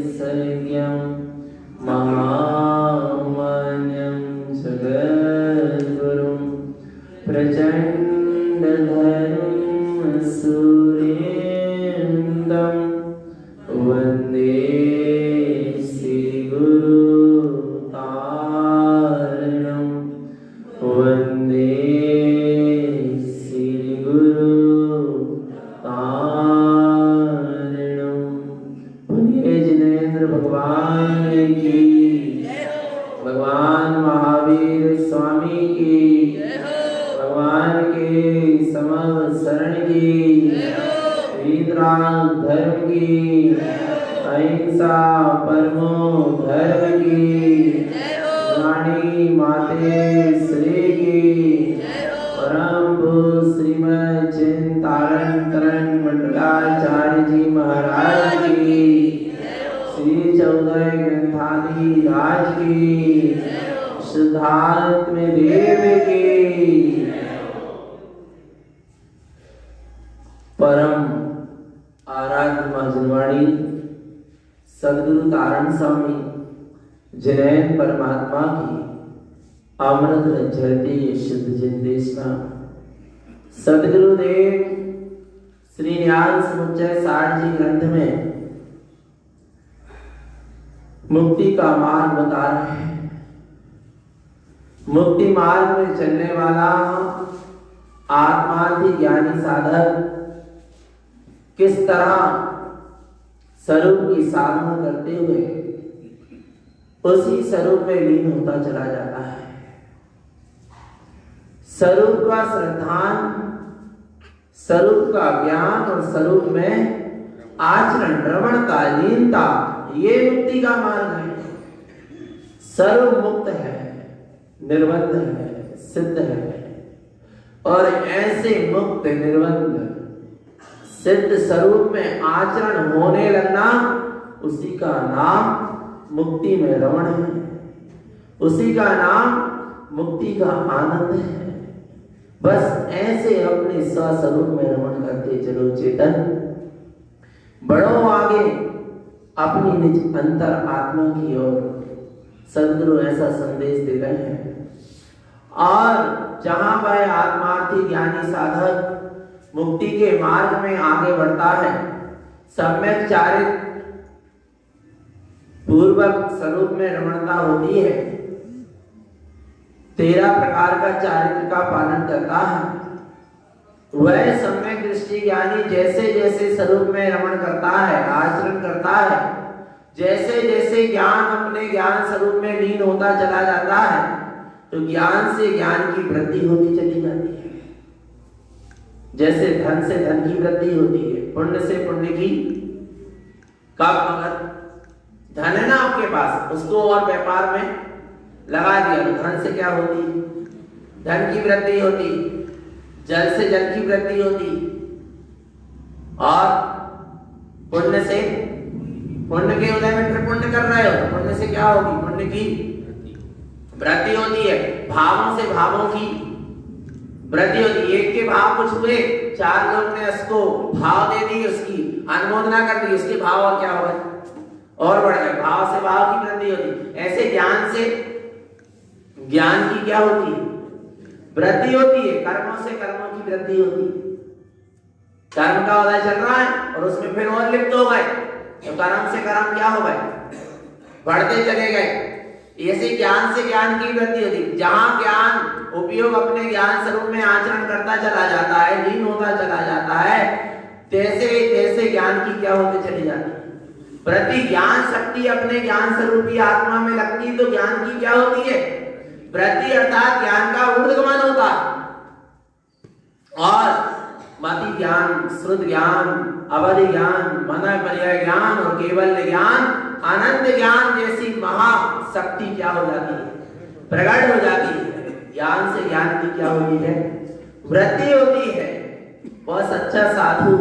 सर्गं महामान्यं जगद्गुरुं प्रचण्डधरं सुरेन्द्रं वन्दे श्रीगुरुतारणं वन्दे भगवान की, भगवान महावीर स्वामी की, भगवान के समस्त शरण की, वीतराग धर्म की, अहिंसा परमो धर्म की, रानी माते श्री की, परम श्रीमद चिंतारण तरण मंडलाचार्य जी महाराज की, श्री चौदह ग्रंथादि राज की, सिद्धार्थ में देव की, परम आराध्य महाजनवाणी सदगुरु तारण स्वामी जैन परमात्मा की अमृत झरती शुद्ध जिंदेशना सदगुरुदेव श्री ज्ञान समुच्चय 60 जी ग्रंथ में मुक्ति का मार्ग बता रहे हैं। मुक्ति मार्ग में चलने वाला आत्मार्थी ज्ञानी साधक किस तरह स्वरूप की साधना करते हुए उसी स्वरूप में लीन होता चला जाता है। स्वरूप का श्रद्धान, स्वरूप का ज्ञान और स्वरूप में आचरण, रमण का लीनता, ये मुक्ति का मार्ग है। सर्व मुक्त है, निर्बंध है, सिद्ध है, और ऐसे मुक्त निर्बंध सिद्ध स्वरूप में आचरण होने लगना, उसी का नाम मुक्ति में रमण है, उसी का नाम मुक्ति का आनंद है। बस ऐसे अपने स्वस्वरूप में रमण करते चलो चेतन, बढ़ो आगे अपनी निज अंतर आत्मा की ओर। सदगुरु ऐसा संदेश दे रहे हैं। और जहां पर आत्मार्थी ज्ञानी साधक मुक्ति के मार्ग में आगे बढ़ता है, सम्यक चारित पूर्वक स्वरूप में रमणता होती है, 13 प्रकार का चारित्र का पालन करता है, वह सम्यक दृष्टि ज्ञानी जैसे जैसे स्वरूप में रमण करता है, आचरण करता है, जैसे जैसे ज्ञान अपने ज्ञान स्वरूप में लीन होता चला जाता है, तो ज्ञान से ज्ञान की वृद्धि होती चली जाती है। जैसे धन से धन की वृद्धि होती है, पुण्य से पुण्य की। कब अगर धन है ना आपके पास, उसको और व्यापार में लगा दिया तो धन से क्या होती, धन की वृद्धि होती, जल से जल की वृद्धि होती, और पुण्य से, पुण्य के उदय में फिर पुण्य कर रहे हो, पुण्य से क्या होगी, पुण्य की वृद्धि होती है। भावों से भावों की वृद्धि होती है। एक के भाव कुछ हुए, 4 लोग ने उसको भाव दे दी, उसकी अनुमोदना कर दी, उसके भाव और क्या हो गए, और बढ़ गए। भाव से भाव की वृद्धि होती। ऐसे ज्ञान से ज्ञान की क्या होती है, वृद्धि होती है। कर्मों से कर्मों की वृद्धि होती है। कर्म का उदय चल रहा है और उसमें फिर और लिप्त हो गए, तो कर्म से कर्म क्या हो गए, बढ़ते चले गए। ऐसे ज्ञान से ज्ञान की वृद्धि होती। जहां ज्ञान उपयोग अपने ज्ञान स्वरूप में आचरण करता चला जाता है, लीन होता चला जाता है, तैसे तैसे ज्ञान की क्या होते चली जाती है, प्रति ज्ञान शक्ति अपने ज्ञान स्वरूपी आत्मा में लगती, तो ज्ञान की क्या होती है, वृद्धि, अर्थात ज्ञान का ऊर्ध्वगमन होता है। और मति ज्ञान, श्रुत ज्ञान, अवधि ज्ञान, मन पर्याय ज्ञान और केवल ज्ञान, अनंत ज्ञान जैसी महाशक्ति क्या हो जाती है, प्रकट हो जाती है। ज्ञान से ज्ञान की क्या होती है, वृद्धि होती है। वह सच्चा साधु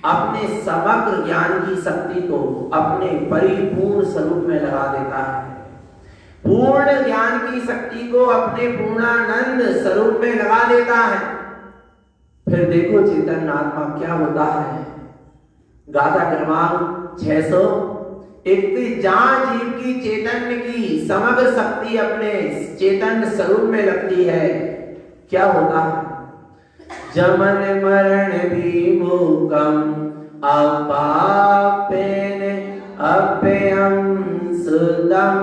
अपने समग्र ज्ञान की शक्ति को अपने परिपूर्ण स्वरूप में लगा देता है, पूर्ण ज्ञान की शक्ति को अपने पूर्णानंद स्वरूप में लगा देता है। फिर देखो चेतन आत्मा क्या होता है, गाथा क्रमांक 631। जहां जीव की चैतन्य की समग्र शक्ति अपने चैतन्य स्वरूप में लगती है, क्या होता है? जमन मरण विमुखम अपापेन अप्ययम सुदम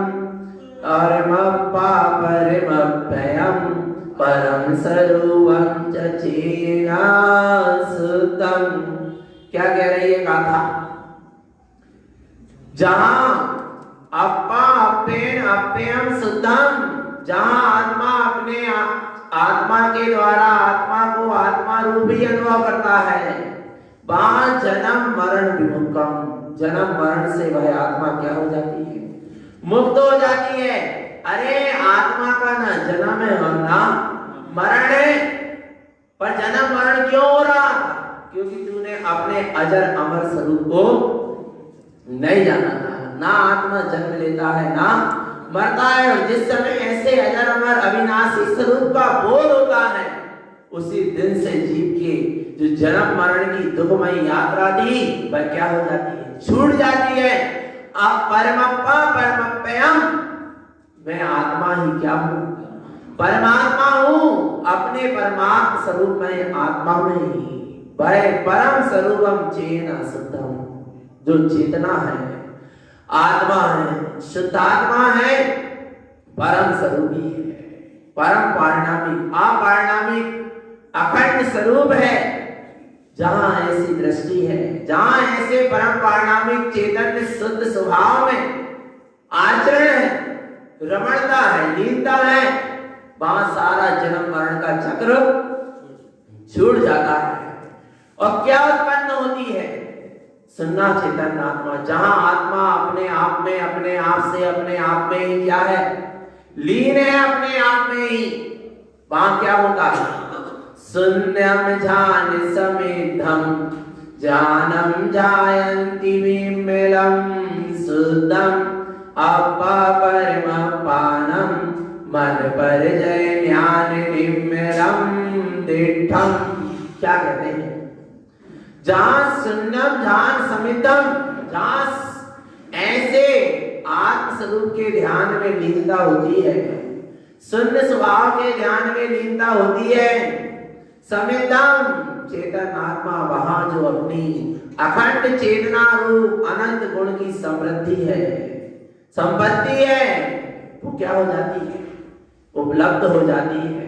अरमप्पा परमप्ययम परम स्वरूपम च चेना सुदम। क्या कह रही है गाथा? जहां अप्पा अप्पेन अप्ययम सुदम, जहां आत्मा अपने आत्मा के द्वारा आत्मा को आत्मा रूप ही अनुभव करता है, वहां जन्म मरण विमुक्तम, जन्म मरण से वह आत्मा क्या हो जाती है? मुक्त हो जाती है। अरे आत्मा का ना जन्म है और ना मरण है, पर जन्म मरण क्यों हो रहा? क्योंकि तूने अपने अजर अमर स्वरूप को नहीं जाना था। ना आत्मा जन्म लेता है ना मरता है, और जिस समय ऐसे अजर अमर अविनाशी स्वरूप का बोध होता है, उसी दिन से जीव के जो जन्म मरण की दुखमयी यात्रा थी वह क्या हो जाती है? छूट जाती है। आप परमप्पा परमप्ययम, मैं आत्मा ही क्या हूं? परमात्मा हूं। अपने परमात्मा स्वरूप में आत्मा में ही वह परम स्वरूपम चेना शुद्धम, जो चेतना है, आत्मा है, शुद्ध आत्मा है, परम स्वरूपी है, परम पारिणामिक अपारिणामिक अखंड स्वरूप है। जहां ऐसी दृष्टि है, जहां ऐसे परम पारिणामिक चैतन्य शुद्ध स्वभाव में आचरण है, रमणता है, लीनता है, वहां सारा जन्म मरण का चक्र छूट जाता है। और क्या उत्पन्न होती है? सुन्ना चेतन आत्मा। जहां आत्मा अपने आप में, अपने आप से, अपने आप में ही क्या है? लीन है, अपने आप में ही। वहां क्या होता है? शून्यम ध्यान समेधम ज्ञानम जायन्ति विमलम शुद्धम अपा परमपानम मन पर जय ज्ञान निम्रम दिठम। क्या कहते हैं? जहां शून्यम ध्यान समितम, जहां ऐसे आत्म स्वरूप के ध्यान में लीनता होती है, शून्य स्वभाव के ध्यान में लीनता होती है, समितम चेतन आत्मा, वहां जो अपनी अखंड चेतना रूप अनंत गुण की समृद्धि है, संपत्ति है, वो क्या हो जाती है? उपलब्ध हो जाती है।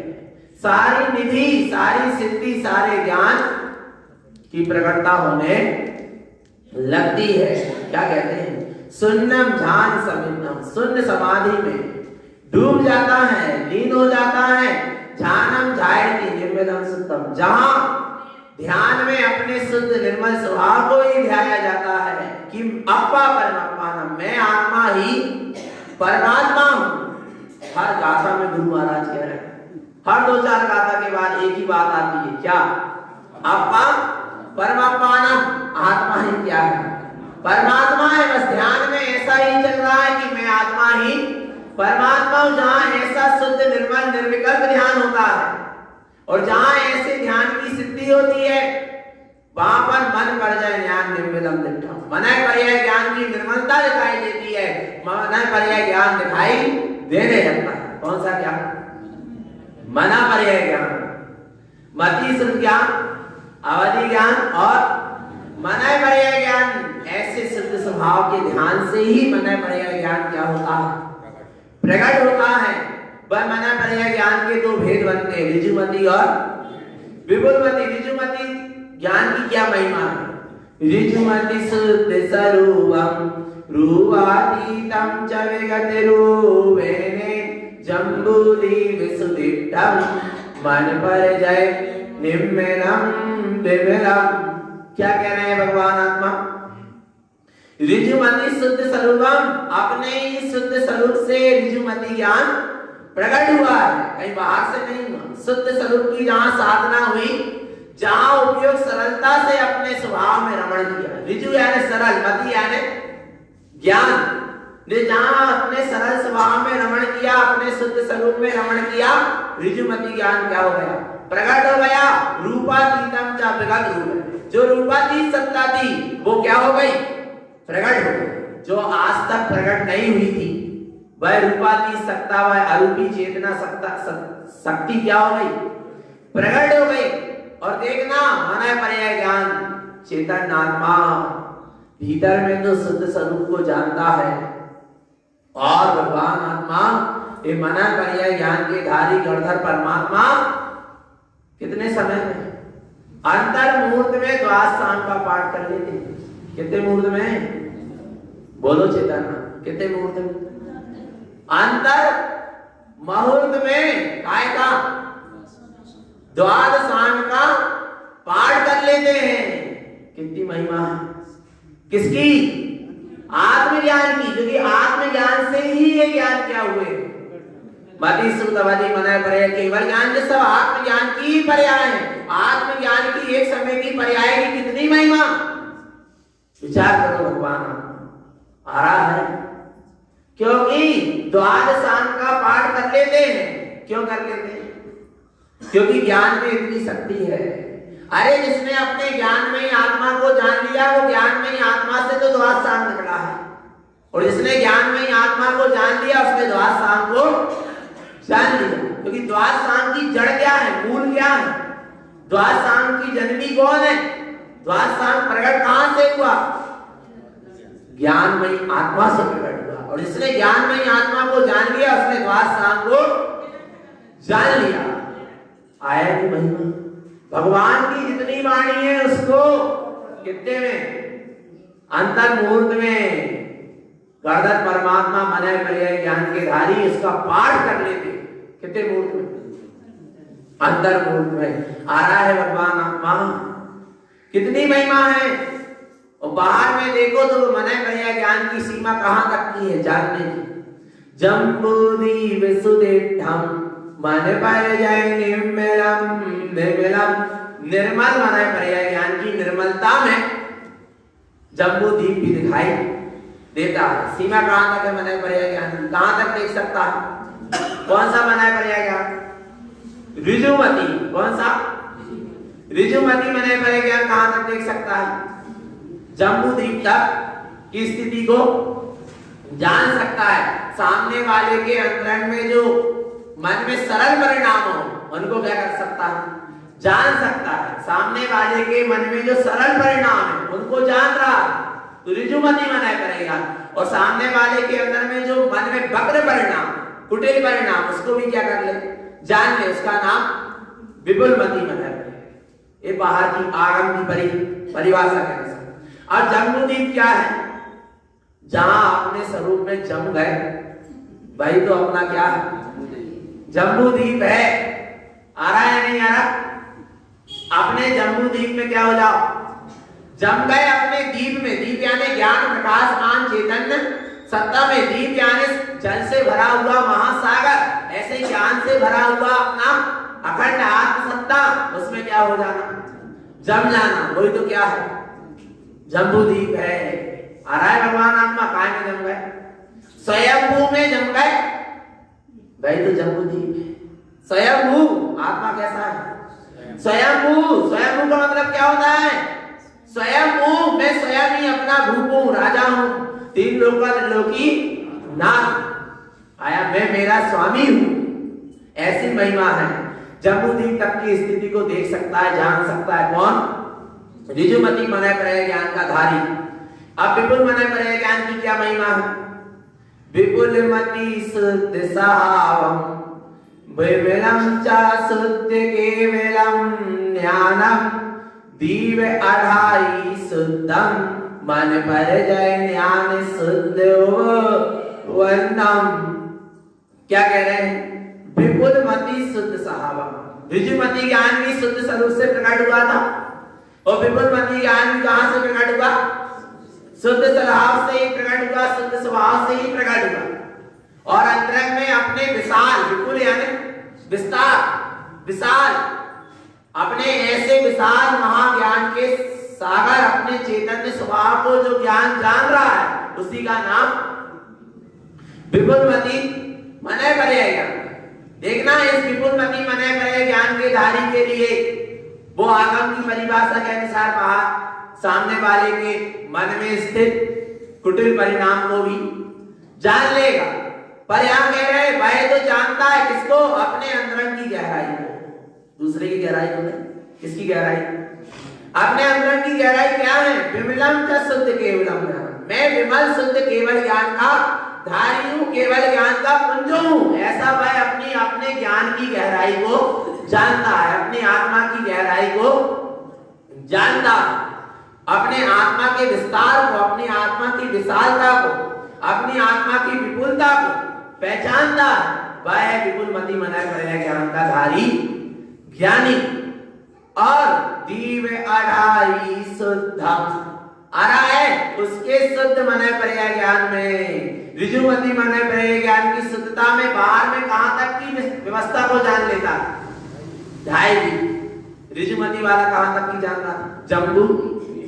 सारी निधि, सारी सिद्धि, सारे ज्ञान की प्रकटता होने लगती है। क्या कहते हैं? शून्यम ध्यान समितम, शून्य समाधि में डूब जाता है, लीन हो जाता है। ध्यानम जायति निर्मलम शुद्धम, जहां ध्यान में अपने शुद्ध निर्मल स्वभाव को ही ध्याया जाता है कि अप्पा परमात्मा, मैं आत्मा ही परमात्मा हूं। हर गाथा में गुरु महाराज कह रहे हैं, हर 2-4 गाथा के बाद एक ही बात आती है, क्या? अप्पा परमात्मा, आत्मा ही क्या है? परमात्मा है। बस ध्यान में ऐसा ही चल रहा है कि मैं आत्मा ही परमात्मा हूं। जहां ऐसा शुद्ध निर्मल निर्विकल्प ध्यान होता है और जहां ऐसे ध्यान की सिद्धि होती है, वहां पर मन पर जाए ज्ञान निर्मलम दिठम, मन पर यह ज्ञान की निर्मलता दिखाई देती है, मन पर यह ज्ञान दिखाई देने लगता है। कौन सा ज्ञान? मना पर यह ज्ञान, मति शुद्ध ज्ञान, अवधि ज्ञान और मनय पर यह ज्ञान। ऐसे शुद्ध स्वभाव के ध्यान से ही मनय पर यह ज्ञान क्या होता है? प्रकट होता है। वह मनय पर यह ज्ञान के 2 भेद बनते हैं, ऋजुमति और विपुलमति। ऋजुमति ज्ञान की क्या महिमा है? ऋजुमति शुद्ध स्वरूपम रूपातीतम च विगतरूपेणे जम्बूदि विसुदिष्टम मन पर जय निर्मलम विमलम। क्या कह रहे हैं भगवान आत्मा? ऋजुमति शुद्ध स्वरूपम, अपने ही शुद्ध स्वरूप से ऋजुमति ज्ञान प्रकट हुआ है, कहीं बाहर से नहीं हुआ। शुद्ध स्वरूप की जहां साधना हुई, जहां उपयोग सरलता से अपने स्वभाव में रमण किया। ऋजु यानी सरल, मति यानी ज्ञान, ने जहां अपने सरल स्वभाव में रमण किया, अपने शुद्ध स्वरूप में रमण किया, ऋजुमति ज्ञान क्या हो गया? प्रकट हो गया। रूपातीतम च विगत रूप, जो रूपातीत सत्ता थी वो क्या हो गई? प्रकट हो गई। जो आज तक प्रकट नहीं हुई थी वह रूपातीत सत्ता, वह अरूपी चेतना शक्ति क्या हो गई? प्रकट हो गई। और देखना माना पर्याय ज्ञान चेतन आत्मा भीतर में तो शुद्ध स्वरूप को जानता है और भगवान आत्मा ये मना पर्याय ज्ञान के धारी गणधर परमात्मा कितने समय में अंतर मुहूर्त में द्वादशांग का पाठ कर लेते। कितने मुहूर्त में? बोलो चेतना, कितने मुहूर्त में? अंतर मुहूर्त में काय का द्वादशांग का पाठ कर लेते हैं। कितनी महिमा है किसकी? आत्मज्ञान की, क्योंकि आत्मज्ञान से ही ये ज्ञान क्या हुए? मति सुतवती मनाए पर्याय केवल ज्ञान, जो सब आत्मज्ञान की पर्याय है। आत्मज्ञान की एक समय की पर्याय की कितनी महिमा? विचार करो। भगवान आ रहा है क्योंकि द्वादशांग का पाठ कर लेते हैं। क्यों कर लेते हैं? क्योंकि ज्ञान में इतनी शक्ति है। अरे जिसने अपने ज्ञान में ही आत्मा को जान लिया वो ज्ञान में ही आत्मा से तो द्वादशांग निकला है, और जिसने ज्ञान में ही आत्मा को जान लिया उसने द्वादशांग को जान लिया। क्योंकि द्वादशांग की जड़ क्या है? मूल क्या है? द्वादशांग की जननी कौन है? द्वादशांग प्रकट कहां से हुआ? ज्ञान में ही आत्मा से प्रकट हुआ, और जिसने ज्ञान में ही आत्मा को जान लिया उसने द्वादशांग को जान लिया। आया कि महिमा भगवान की जितनी वाणी है उसको कितने में? अंतर मुहूर्त में गणधर परमात्मा मनाए पर्याय ज्ञान के धारी उसका पाठ कर लेते। कितने मुहूर्त में? अंतर मुहूर्त में आ रहा है भगवान आत्मा। कितनी महिमा है। और बाहर में देखो तो मनाए पर्याय ज्ञान की सीमा कहां तक की है जानने की। जम्बूदीप सुदेष्टम मन पर जय निर्मलम निर्मलम। निर्मल मनाए पर्याय ज्ञान की निर्मलता में जम्बूदीप भी दिखाई देता है। सीमा कहां तक है मनाए पर्याय ज्ञान? कहां तक देख सकता है? कौन सा मनाए पर्याय ज्ञान? ऋजुमती। कौन सा? ऋजुमती मनाए पर्याय ज्ञान कहां तक देख सकता है? जम्बूदीप तक की स्थिति को जान सकता है। सामने वाले के अंतरंग में जो मन में सरल परिणाम हो उनको क्या कर सकता है? जान सकता है। सामने वाले के मन में जो सरल परिणाम है उनको जान रहा तो ऋजुमती मनाए करेगा, और सामने वाले के अंदर में जो मन में वक्र परिणाम कुटिल परिणाम उसको भी क्या कर ले? जान ले। उसका नाम विपुलमती मनाए करेगा। ये बाहर की आगम की परिभाषा कह सकते। और जम्बूदीप क्या है? जहां अपने स्वरूप में जम गए भाई तो अपना क्या है? जम्बूदीप है। आ रहा है नहीं आ रहा? अपने जम्बूदीप में क्या हो जाओ? जम गए अपने दीप में। दीप यानी ज्ञान प्रकाश मान चैतन्य सत्ता में। दीप यानी जल से भरा हुआ महासागर। ऐसे ज्ञान से भरा हुआ अपना अखंड आत्म सत्ता, उसमें क्या हो जाना? जम जाना। वही तो क्या है? जम्बूदीप है। आ रहा है भगवान आत्मा काय में जम गए? स्वयंभू में जम गए भाई तो जम्बूदीप है। स्वयंभू आत्मा कैसा है? स्वयंभू। स्वयंभू का मतलब क्या होता है? स्वयंभू मैं स्वयं ही अपना भूप हूं, राजा हूं, तीन लोकी नाथ आया, मैं मेरा स्वामी हूं। ऐसी महिमा है। जम्बूदीप तक की स्थिति को देख सकता है, जान सकता है। कौन? ऋजुमती मनाए पर्याय ज्ञान का धारी। अब विपुल मनाए पर्याय ज्ञान की क्या महिमा है? विपुलमती शुद्ध सावम विमलम च शुद्ध केवलम ज्ञानम दीव अढ़ाई शुद्धम मन पर जय ज्ञान शुद्ध वर्णम। क्या कह रहे हैं? विपुलमती शुद्ध सावम। ऋजुमती ज्ञान भी शुद्ध स्वरूप से प्रकट हुआ था, और विपुलमती ज्ञान भी कहां से प्रकट हुआ? शुद्ध स्वभाव से ही प्रकट हुआ, शुद्ध स्वभाव से ही प्रकट हुआ। और अंतरंग में अपने विशाल, विपुल यानी विस्तार, विशाल, अपने ऐसे विशाल महाज्ञान के सागर अपने चैतन्य स्वभाव को जो ज्ञान जान रहा है उसी का नाम विपुलमती मनाए पर्याय ज्ञान। देखना इस विपुलमती मनाए पर्याय ज्ञान के धारी के लिए वो आगम की परिभाषा के अनुसार बाहर सामने वाले के मन में स्थित कुटिल परिणाम को भी जान लेगा। पर यहां कह रहे हैं वह तो जानता है किसको? अपने अंतरंग की गहराई को। दूसरे की गहराई को नहीं, किसकी गहराई? अपने अंतरंग की गहराई क्या है? विमलम च शुद्ध केवलम ज्ञान। मैं विमल शुद्ध केवल ज्ञान का धारी हूं, केवल ज्ञान का पुंज हूं। ऐसा वह अपने ज्ञान की गहराई को जानता है, अपनी आत्मा की गहराई को जानता है, अपने आत्मा के विस्तार को, अपनी आत्मा की विशालता को, अपनी आत्मा की विपुलता को पहचानता है। वह विपुल मति मनाए पड़े ज्ञान का धारी ज्ञानी। और दीव अढ़ाई शुद्ध आरा है उसके शुद्ध मने पड़े ज्ञान में, ऋजुमति मने पड़े ज्ञान की शुद्धता में बाहर में कहां तक की व्यवस्था को जान लेता। ढाई दी ऋजुमति वाला कहां तक की जान रहा? जम्बू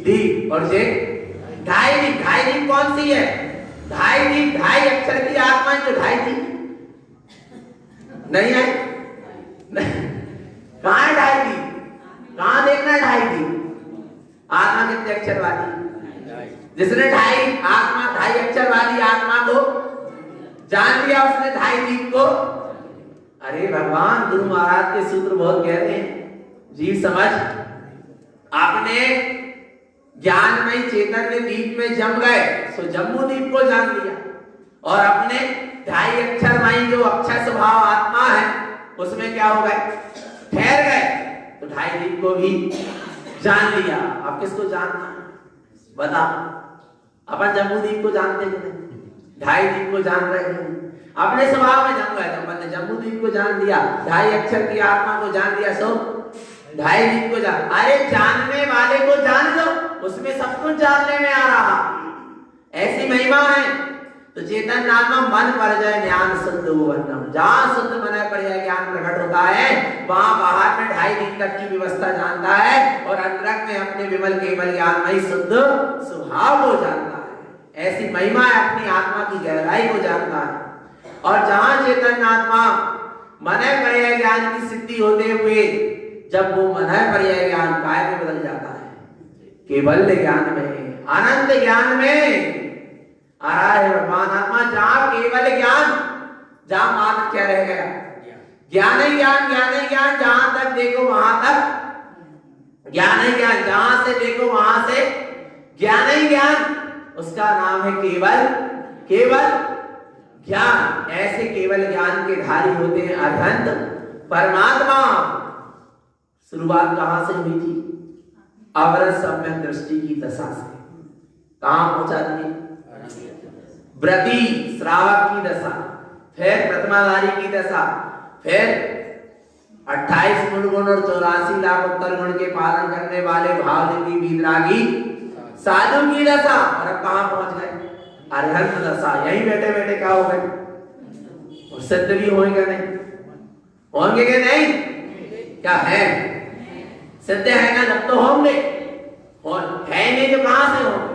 दीप और जे ढाई दी। ढाई दी कौन सी है? ढाई दी ढाई अक्षर की आत्मा जो ढाई दी नहीं है। कहां है ढाई दी? कहां देखना है ढाई दी? आत्मा कितने अक्षर वाली? जिसने ढाई अक्षर वाली आत्मा को जान लिया उसने ढाई दीप को। अरे भगवान गुरु महाराज के सूत्र बहुत कहते हैं, जीव समझ अपने ज्ञानमय चैतन्य दीप में जम गए सो जम्बू दीप को जान लिया, और अपने ढाई अक्षरमय जो अक्षर स्वभाव आत्मा है उसमें क्या हो गए? ठहर गए, तो ढाई दीप को भी जान लिया। अब किसको जानना बता? अपन जम्बू दीप को जानते नहीं, ढाई दीप को जान रहे हैं। अपने स्वभाव में जम गए, अपन ने जम्बू दीप को जान लिया, ढाई अक्षर की आत्मा को जान लिया, सो ढाई दीप को जान। अरे जानने वाले को जान लो, उसमें सब कुछ जानने में आ रहा। ऐसी महिमा है। तो चेतन नाम मन पर जाए ज्ञान शुद्ध वर्णम, जहां शुद्ध मन पर ज्ञान प्रकट होता है वहां बाहर में ढाई दिन तक की व्यवस्था जानता है, और अंतरंग में अपने विमल केवल ज्ञानमय शुद्ध स्वभाव को जानता है। ऐसी महिमा है, अपनी आत्मा की गहराई को जानता है। और जहां चेतन आत्मा मन पर ज्ञान की सिद्धि होते हुए जब वो मन पर ज्ञान काय में बदल जाता है, केवल ज्ञान में, अनंत ज्ञान में आ रहा है भगवान आत्मा। जहां केवल ज्ञान, जहां मात्र क्या रह गया? ज्ञान ही ज्ञान, ज्ञान ही ज्ञान। जहां तक देखो वहां तक ज्ञान ही ज्ञान, जहां से देखो वहां से ज्ञान ही ज्ञान। उसका नाम है केवल केवल ज्ञान। ऐसे केवल ज्ञान के धारी होते हैं अरहंत परमात्मा। शुरुआत कहां से हुई थी? अवरस सम्यक दृष्टि की दशा से। कहां पहुंचा दिए? व्रती श्रावक की दशा, फिर प्रथमाधारी की दशा, फिर 28 मूल गुण और 84 लाख उत्तर गुण के पालन करने वाले भावलिंगी वीतरागी साधु की दशा। और अब कहां पहुंच गए? अरहंत दशा। यहीं बैठे बैठे क्या हो गए? और सिद्ध भी होंगे नहीं? होंगे कि नहीं? क्या है? सिद्ध है ना, जब तो होंगे। है नहीं तो कहां से होंगे?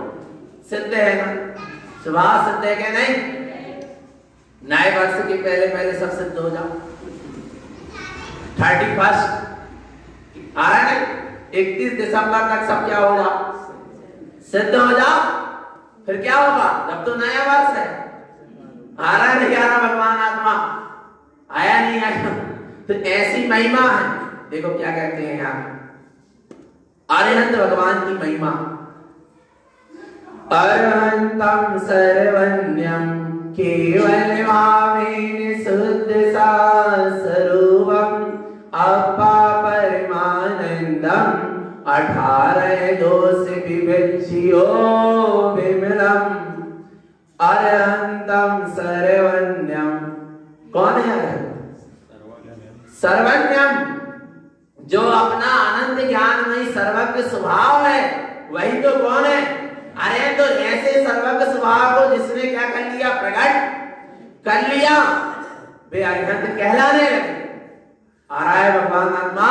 सिद्ध है ना, स्वभाव सिद्ध है क्या? नहीं। नए वर्ष के पहले पहले सब सिद्ध हो जाओ। 31 आ रहा है, 31 दिसंबर तक सब क्या हो जाओ? सिद्ध हो जाओ। फिर क्या होगा? जब तो नया वर्ष है। आ रहा नहीं आ रहा? भगवान आत्मा आया नहीं आया? तो ऐसी महिमा है। देखो क्या कहते हैं यहाँ, अरहंत भगवान की महिमा। अरहंतम सर्वज्ञं केवल भावेन शुद्ध सा स्वरूपम अपा परमानंदम 18 दोष विभज्यो विमलम। अरहंतम सर्वज्ञं, कौन है अरहंत? सर्वज्ञम, जो अपना अनंत ज्ञान में सर्वज्ञ स्वभाव है, वही तो कौन है? अरे तो ऐसे सर्वज्ञ स्वभाव को जिसने क्या कर लिया? प्रकट कर लिया, वे अरहंत कहलाने लगे। आ रहा है भगवान आत्मा।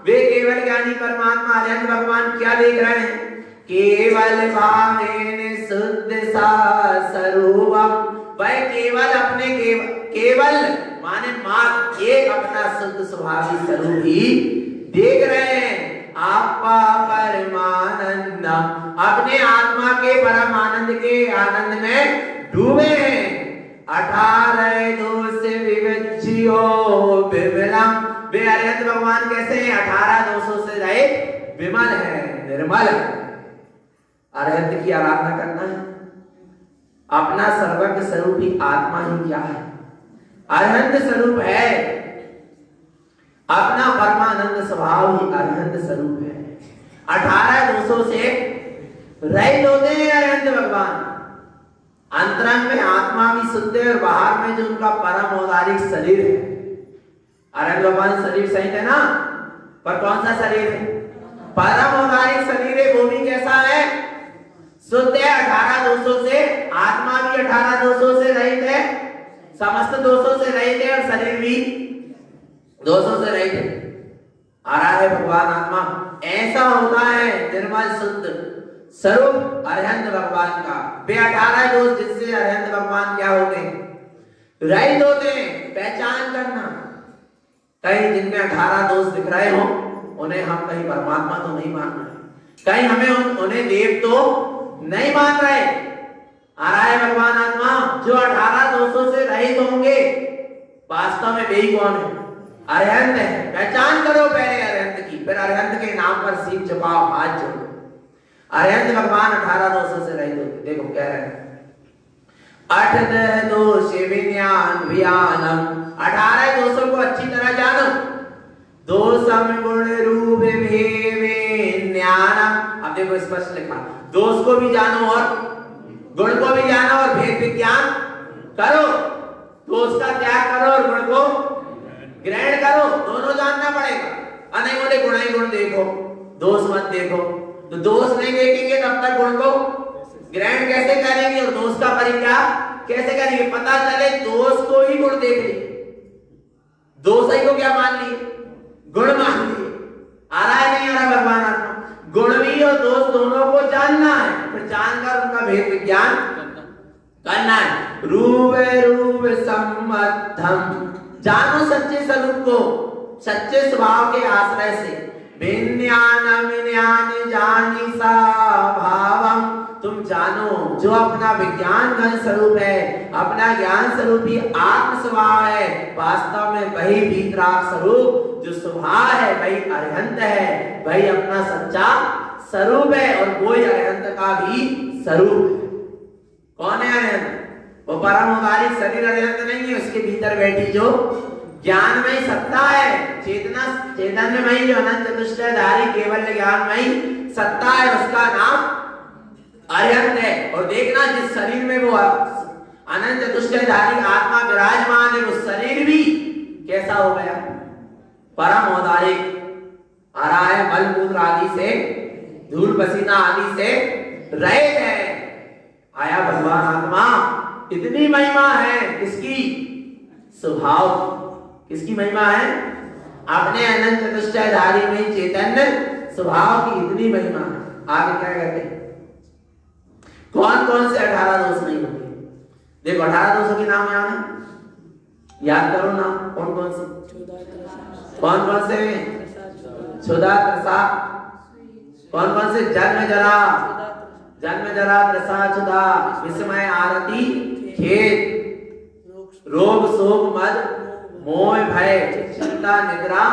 वे केवल ज्ञानी परमात्मा अरहंत भगवान क्या देख रहे हैं? केवल भावेन शुद्ध सा स्वरूपम। वह केवल अपने केवल माने मात्र एक अपना शुद्ध स्वभावी स्वरूप ही देख रहे हैं। आपा परमानंद, अपने आत्मा के परम आनंद के आनंद में डूबे हैं। 18 दोष विवज्यो विमलम, वे अरिहंत भगवान कैसे हैं? 18 दोषों से रहित विमल है, निर्मल है। अरिहंत की आराधना करना है। अपना सर्वज्ञ स्वरूप ही आत्मा ही क्या है? अरिहंत स्वरूप है। अपना परमानंद स्वभाव ही अरिहंत स्वरूप है। 18 दोषों से रहित होते हैं अरिहंत भगवान। अंतरंग में आत्मा भी शुद्ध है और बाहर में जो उनका परम औदारिक शरीर है। अरिहंत भगवान शरीर सहित है ना, पर कौन सा शरीर है? परम औदारिक शरीर है। वो भी कैसा है? शुद्ध है 18 दोषों से। आत्मा भी 18 दोषों से रहित है, समस्त दोषों से रहित है, और शरीर भी दोषों से रहित है। आ रहा है भगवान आत्मा। ऐसा होता है निर्मल शुद्ध स्वरूप अरिहंत भगवान का। वे 18 दोष जिससे अरिहंत भगवान क्या होते हैं? रहित होते हैं। पहचान करना, कहीं जिनमें 18 दोष दिख रहे हो उन्हें हम कहीं परमात्मा तो नहीं मान रहे, कहीं हमें उन्हें देव तो नहीं मान रहे। आ रहा है भगवान आत्मा। जो 18 दोषों से रहित होंगे वास्तव में वे कौन है? अरिहंत है। पहचान करो पहले अरिहंत की, फिर अरिहंत के नाम पर सीख झुकाओ, हाथ जोड़ो। अरिहंत भगवान 18 दोषों से रहित होते। देखो कह रहे हैं 8 दोष विज्ञान व्यानम, 18 दोषों को अच्छी तरह जानो। दोषम गुण रूप भेवे ज्ञानम। अब देखो स्पष्ट लिखा, दोष को भी जानो और गुण को भी जानो और भेद विज्ञान करो। दोष का त्याग करो और गुण को ग्रहण करो। दोनों जानना पड़ेगा। अनेक बोले गुण ही गुण देखो, दोष मत देखो। तो दोष नहीं देखेंगे तब तक गुण को ग्रहण कैसे करेंगे और दोष का परित्याग कैसे करेंगे? पता चले दोष को ही गुण देख लिए, दोष ही को क्या मान लिए? गुण मान लिए। आ रहा है नहीं आ रहा भगवान आत्मा? गुण भी और दोष दोनों को जानना है, फिर जानकर उनका भेद विज्ञान करना है। रूप रूप सम्बद्धम, जानो सच्चे स्वरूप को सच्चे स्वभाव के आश्रय से। विज्ञानम ज्ञान जानी सा भावम, तुम जानो जो अपना विज्ञान घन स्वरूप है, अपना ज्ञान स्वरूप ही आत्म स्वभाव है। वास्तव में वही भीतराग स्वरूप जो स्वभाव है वही अरिहंत है, वही अपना सच्चा स्वरूप है और वही अरिहंत का भी स्वरूप है। कौन है अरिहंत? वो परम औदारिक शरीर अरिहंत नहीं है, उसके भीतर बैठी जो ज्ञानमयी सत्ता है, चेतना चैतन्यमयी जो अनंत चतुष्टयधारी केवल ज्ञानमयी सत्ता है, उसका नाम अरिहंत है। और देखना जिस शरीर में वो अनंत चतुष्टयधारी आत्मा विराजमान है, वो शरीर भी कैसा हो गया? परम औदारिक। आ रहा है मल मूत्र आदि से, धूल पसीना आदि से रहित है। आया भगवान आत्मा। इतनी महिमा है किसकी? स्वभाव। किसकी महिमा है? अपने अनंत चतुष्टयधारी में चैतन्य स्वभाव की इतनी महिमा है। आगे क्या कहते हैं? कौन कौन से 18 दोष नहीं होंगे? देखो 18 दोषों के नाम याद है? याद करो ना, कौन कौन से? कौन कौन से? क्षुधा त्रसा। कौन कौन से? जन्म जरा त्रसा क्षुधा विस्मय आरती खेद रोग शोक मद मोह भय चिंता निद्रा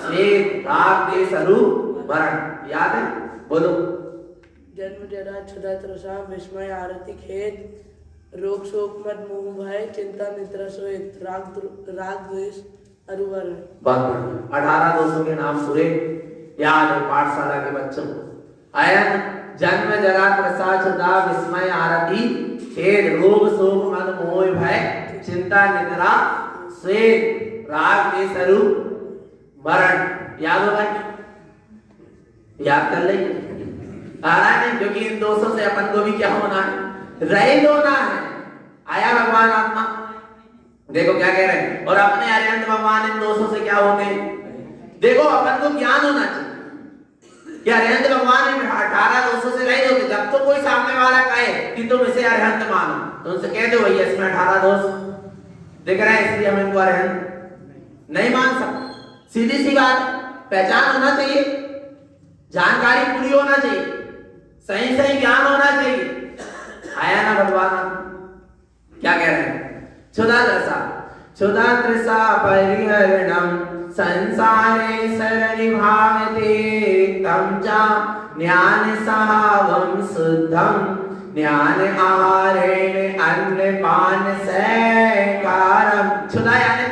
स्वेद राग देश अरूप मरण। याद है? बोलो। जन्म जरा क्षुधा त्रसा विस्मय आरती खेद रोग शोक मद मोह भय चिंता निद्रा स्वेद राग द्वेष अरूप मरण। बहुत बढ़िया। 18 दोषों के नाम पूरे याद है पाठशाला के बच्चों को। आयन जन्म जरा त्रसा क्षुधा विस्मय आरती खेद रोग शोक मद मोह भय चिंता निद्रा स्वेद राग देश अरूप मरण। याद होगा? याद कर ले। आ रहा है नहीं? क्योंकि इन दोषों से अपन को भी क्या होना है? रहित होना है। आया भगवान आत्मा। देखो क्या कह रहे हैं? और अपने अरिहंत भगवान इन दोषों से क्या होते हैं? देखो अपन को ज्ञान होना चाहिए कि अरिहंत भगवान इन 18 दोषों से रहित होते। जब तो कोई सामने वाला कहे कि तुम इसे अरिहंत मानो, तो उनसे कह दो भैया इसमें 18 दोष दिख रहा है, इसलिए हम इनको अरिहंत नहीं मान सकते। सीधी सी बात, पहचान होना चाहिए। जानकारी पूरी होना चाहिए, सही सही ज्ञान होना चाहिए। आया ना भगवान क्या कह रहे हैं? क्षुधा तृषा परिहरणम संसारे सरनिभावते तम च ज्ञान सहावम शुद्धम ज्ञान आहारेण अन्नपान सैकारम। क्षुधा यानी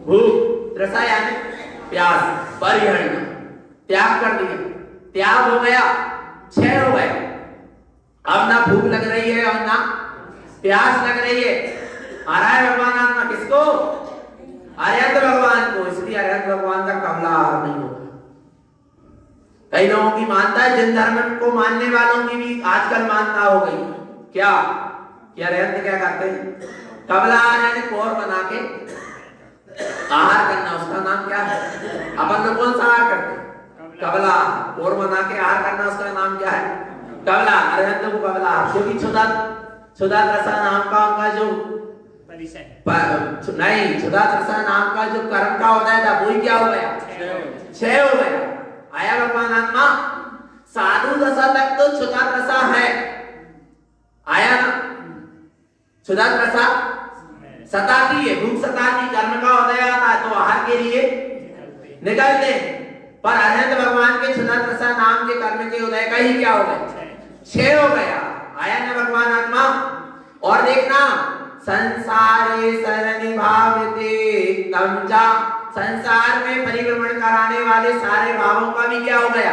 भूख, तृषा यानी प्यास, परिहरणम त्याग कर दिया, त्याग हो गया, क्षय हो गया। अब ना भूख लग रही है और ना प्यास लग रही है। आ रहा है भगवान आत्मा किसको? अरिहंत भगवान को। इसलिए अरिहंत भगवान का कमला आहार नहीं होता। कई लोगों की मानता है, जिन धर्म को मानने वालों की भी आजकल मानता हो गई क्या कि अरिहंत क्या करते हैं? कमला आहार यानी कोर बना के आहार करना, उसका नाम क्या है? अपन लोग कौन सा आहार करते हैं? कमला। कोर बना के आहार करना, उसका नाम क्या है? कमला। अरिहंत को कमला, क्योंकि क्षुधा तृषा नाम का उनका जो नहीं, क्षुधा तृषा नाम का जो कर्म का उदय था वही क्या हो गया? क्षय हो गया। आया भगवान आत्मा। साधु दशा तक तो क्षुधा तृषा है, आया ना? क्षुधा तृषा सताती है, भूख सताती, कर्म का उदय आता है तो आहार के लिए निकलते हैं। पर अरिहंत भगवान के क्षुधा तृषा नाम के कर्म के उदय का ही क्या हो गया? क्षय हो गया। आया ना भगवान आत्मा। और देखना, संसारे सरनिभावते तम च, संसार में परिभ्रमण कराने वाले सारे भावों का भी क्या हो गया?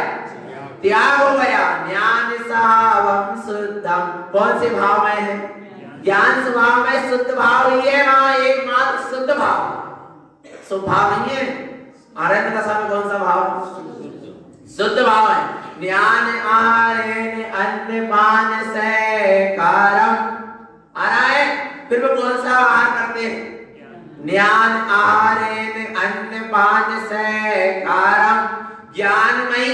त्याग हो गया। ज्ञान सहावम शुद्धम। कौन से भाव में है? ज्ञान स्वभाव में शुद्ध भाव ही है, वहां एकमात्र शुद्ध भाव, स्वभाव नहीं है। अरिहंत दशा में कौन सा भाव? शुद्ध भाव है। ज्ञान आहारेण अन्नपान सैकारम। आ रहा है? फिर वो कौन सा आहार करते हैं? ज्ञान आहारेण अन्नपान सैकारम। ज्ञानमयी,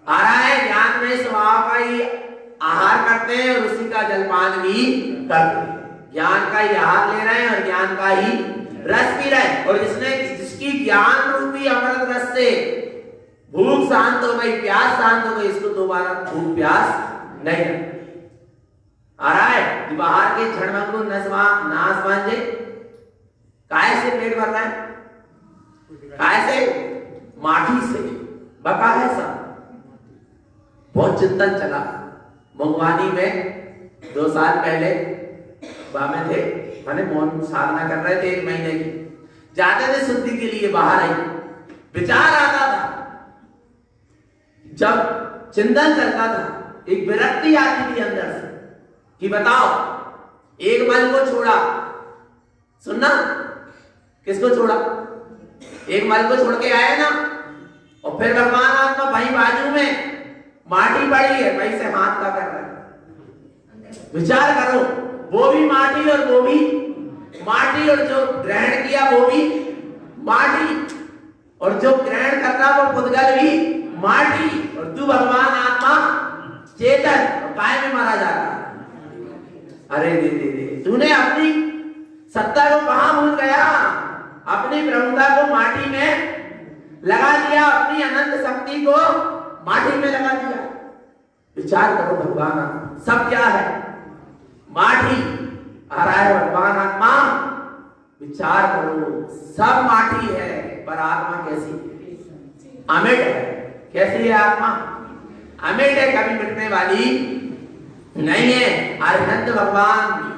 आ रहा है? ज्ञानमय स्वभाव का ही आहार करते हैं और उसी का जलपान भी करते हैं। ज्ञान का ही आहार ले रहे हैं और ज्ञान का ही रस पी रहे हैं। और जिसकी ज्ञान रूपी अमृत रस से भूख शांत हो गई, प्यास शांत हो गई, इसको दोबारा भूख प्यास नहीं। आ रहा है कि बाहर के झड़मंगू नाश मांझे काय से पेट भर रहा है? काय से? माटी से बका है सब। बहुत चिंतन चला मंगवानी में 2 साल पहले में थे, मैंने मौन साधना कर रहे थे 1 महीने की, जाते थे शुद्धि के लिए बाहर आई, विचार आता था, जब चिंतन करता था एक विरक्ति आती थी अंदर से कि बताओ, एक मल को छोड़ा, सुनना, किसको छोड़ा? एक मल को छोड़ के आए ना, और फिर भगवान आत्मा वहीं बाजू में माटी पड़ी है, वहीं से हाथ का कर रहा है। विचार करो, वो भी माटी और वो भी माटी, और जो ग्रहण किया वो भी माटी, और जो ग्रहण कर रहा वो पुद्गल भी माटी, और तू भगवान आत्मा चेतन और काय में मारा जा रहा। अरे दे तूने अपनी सत्ता को कहां भूल गया? अपनी ब्रह्मता को माटी में लगा दिया, अपनी अनंत शक्ति को माटी में लगा दिया। विचार करो भगवान आत्मा सब क्या है? माटी। आ रहा है भगवान आत्मा, विचार करो, सब माटी है, पर आत्मा कैसी? अमिट है। कैसी है आत्मा? अमिट है, कभी मिटने वाली नहीं है। अरिहंत भगवान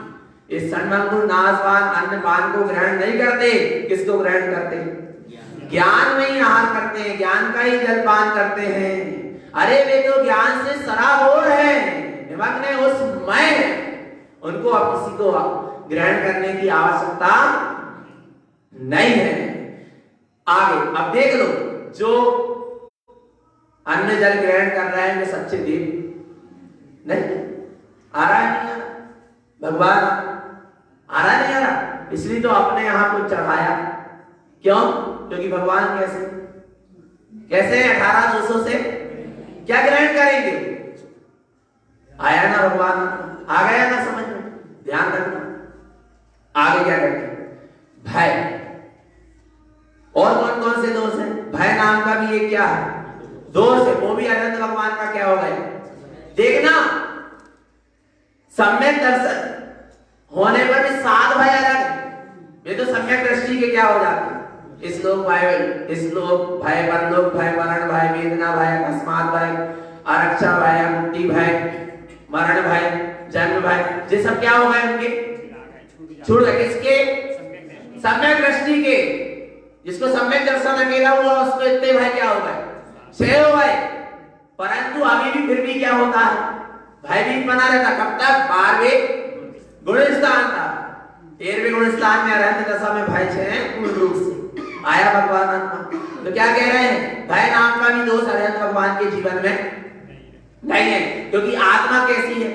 इस षण्मंगल नाशवान अन्नपान को ग्रहण नहीं करते। किसको ग्रहण करते? ज्ञान में ही आहार करते हैं, ज्ञान का ही जलपान करते हैं। अरे वे तो ज्ञान से सराबोर है, निमग्न उस मैं, उनको अब किसी को ग्रहण करने की आवश्यकता नहीं है। आगे अब देख लो, जो अन्न जल ग्रहण कर रहे हैं वे सच्चे देव नहीं। आ रहा है नहीं आ रहा? भगवान आ रहा नहीं आ रहा? इसलिए तो अपने यहां को चढ़ाया। क्यों? क्योंकि भगवान कैसे 18,200 से क्या ग्रहण करेंगे? आया ना भगवान? आ गया ना समझ में? ध्यान रखना। आगे क्या करते? भय। और कौन कौन से दोष हैं? भय नाम का भी एक क्या है? दूर से, वो भी अनंत भगवान का क्या हो गया। देखना सम्यक दर्शन होने पर भी 7 भय अलग है, वे तो सम्यक दृष्टि के क्या हो जाते हैं। श्लोक भय, श्लोक भय, परलोक भय, मरण भय, वेदना भय, अकस्मात भय, आरक्षा भय, मुक्ति भय, मरण भय, जन्म भय, ये सब क्या हो गए उनके छूट गए। किसके? सम्यक दृष्टि के। जिसको सम्यक दर्शन अकेला हुआ उसको इतने भय क्या हो गए, 6 हो गए। परंतु अभी भी फिर भी क्या होता है, भयभीत बना रहता। कब तक? 12वें गुणस्थान था। 13वें गुणस्थान में अरहंत दशा में भय 6 है पूर्ण रूप से आया भगवान आत्मा। तो क्या कह रहे हैं, भय नाम का भी दोष अरहंत भगवान के जीवन में नहीं है, क्योंकि आत्मा कैसी है,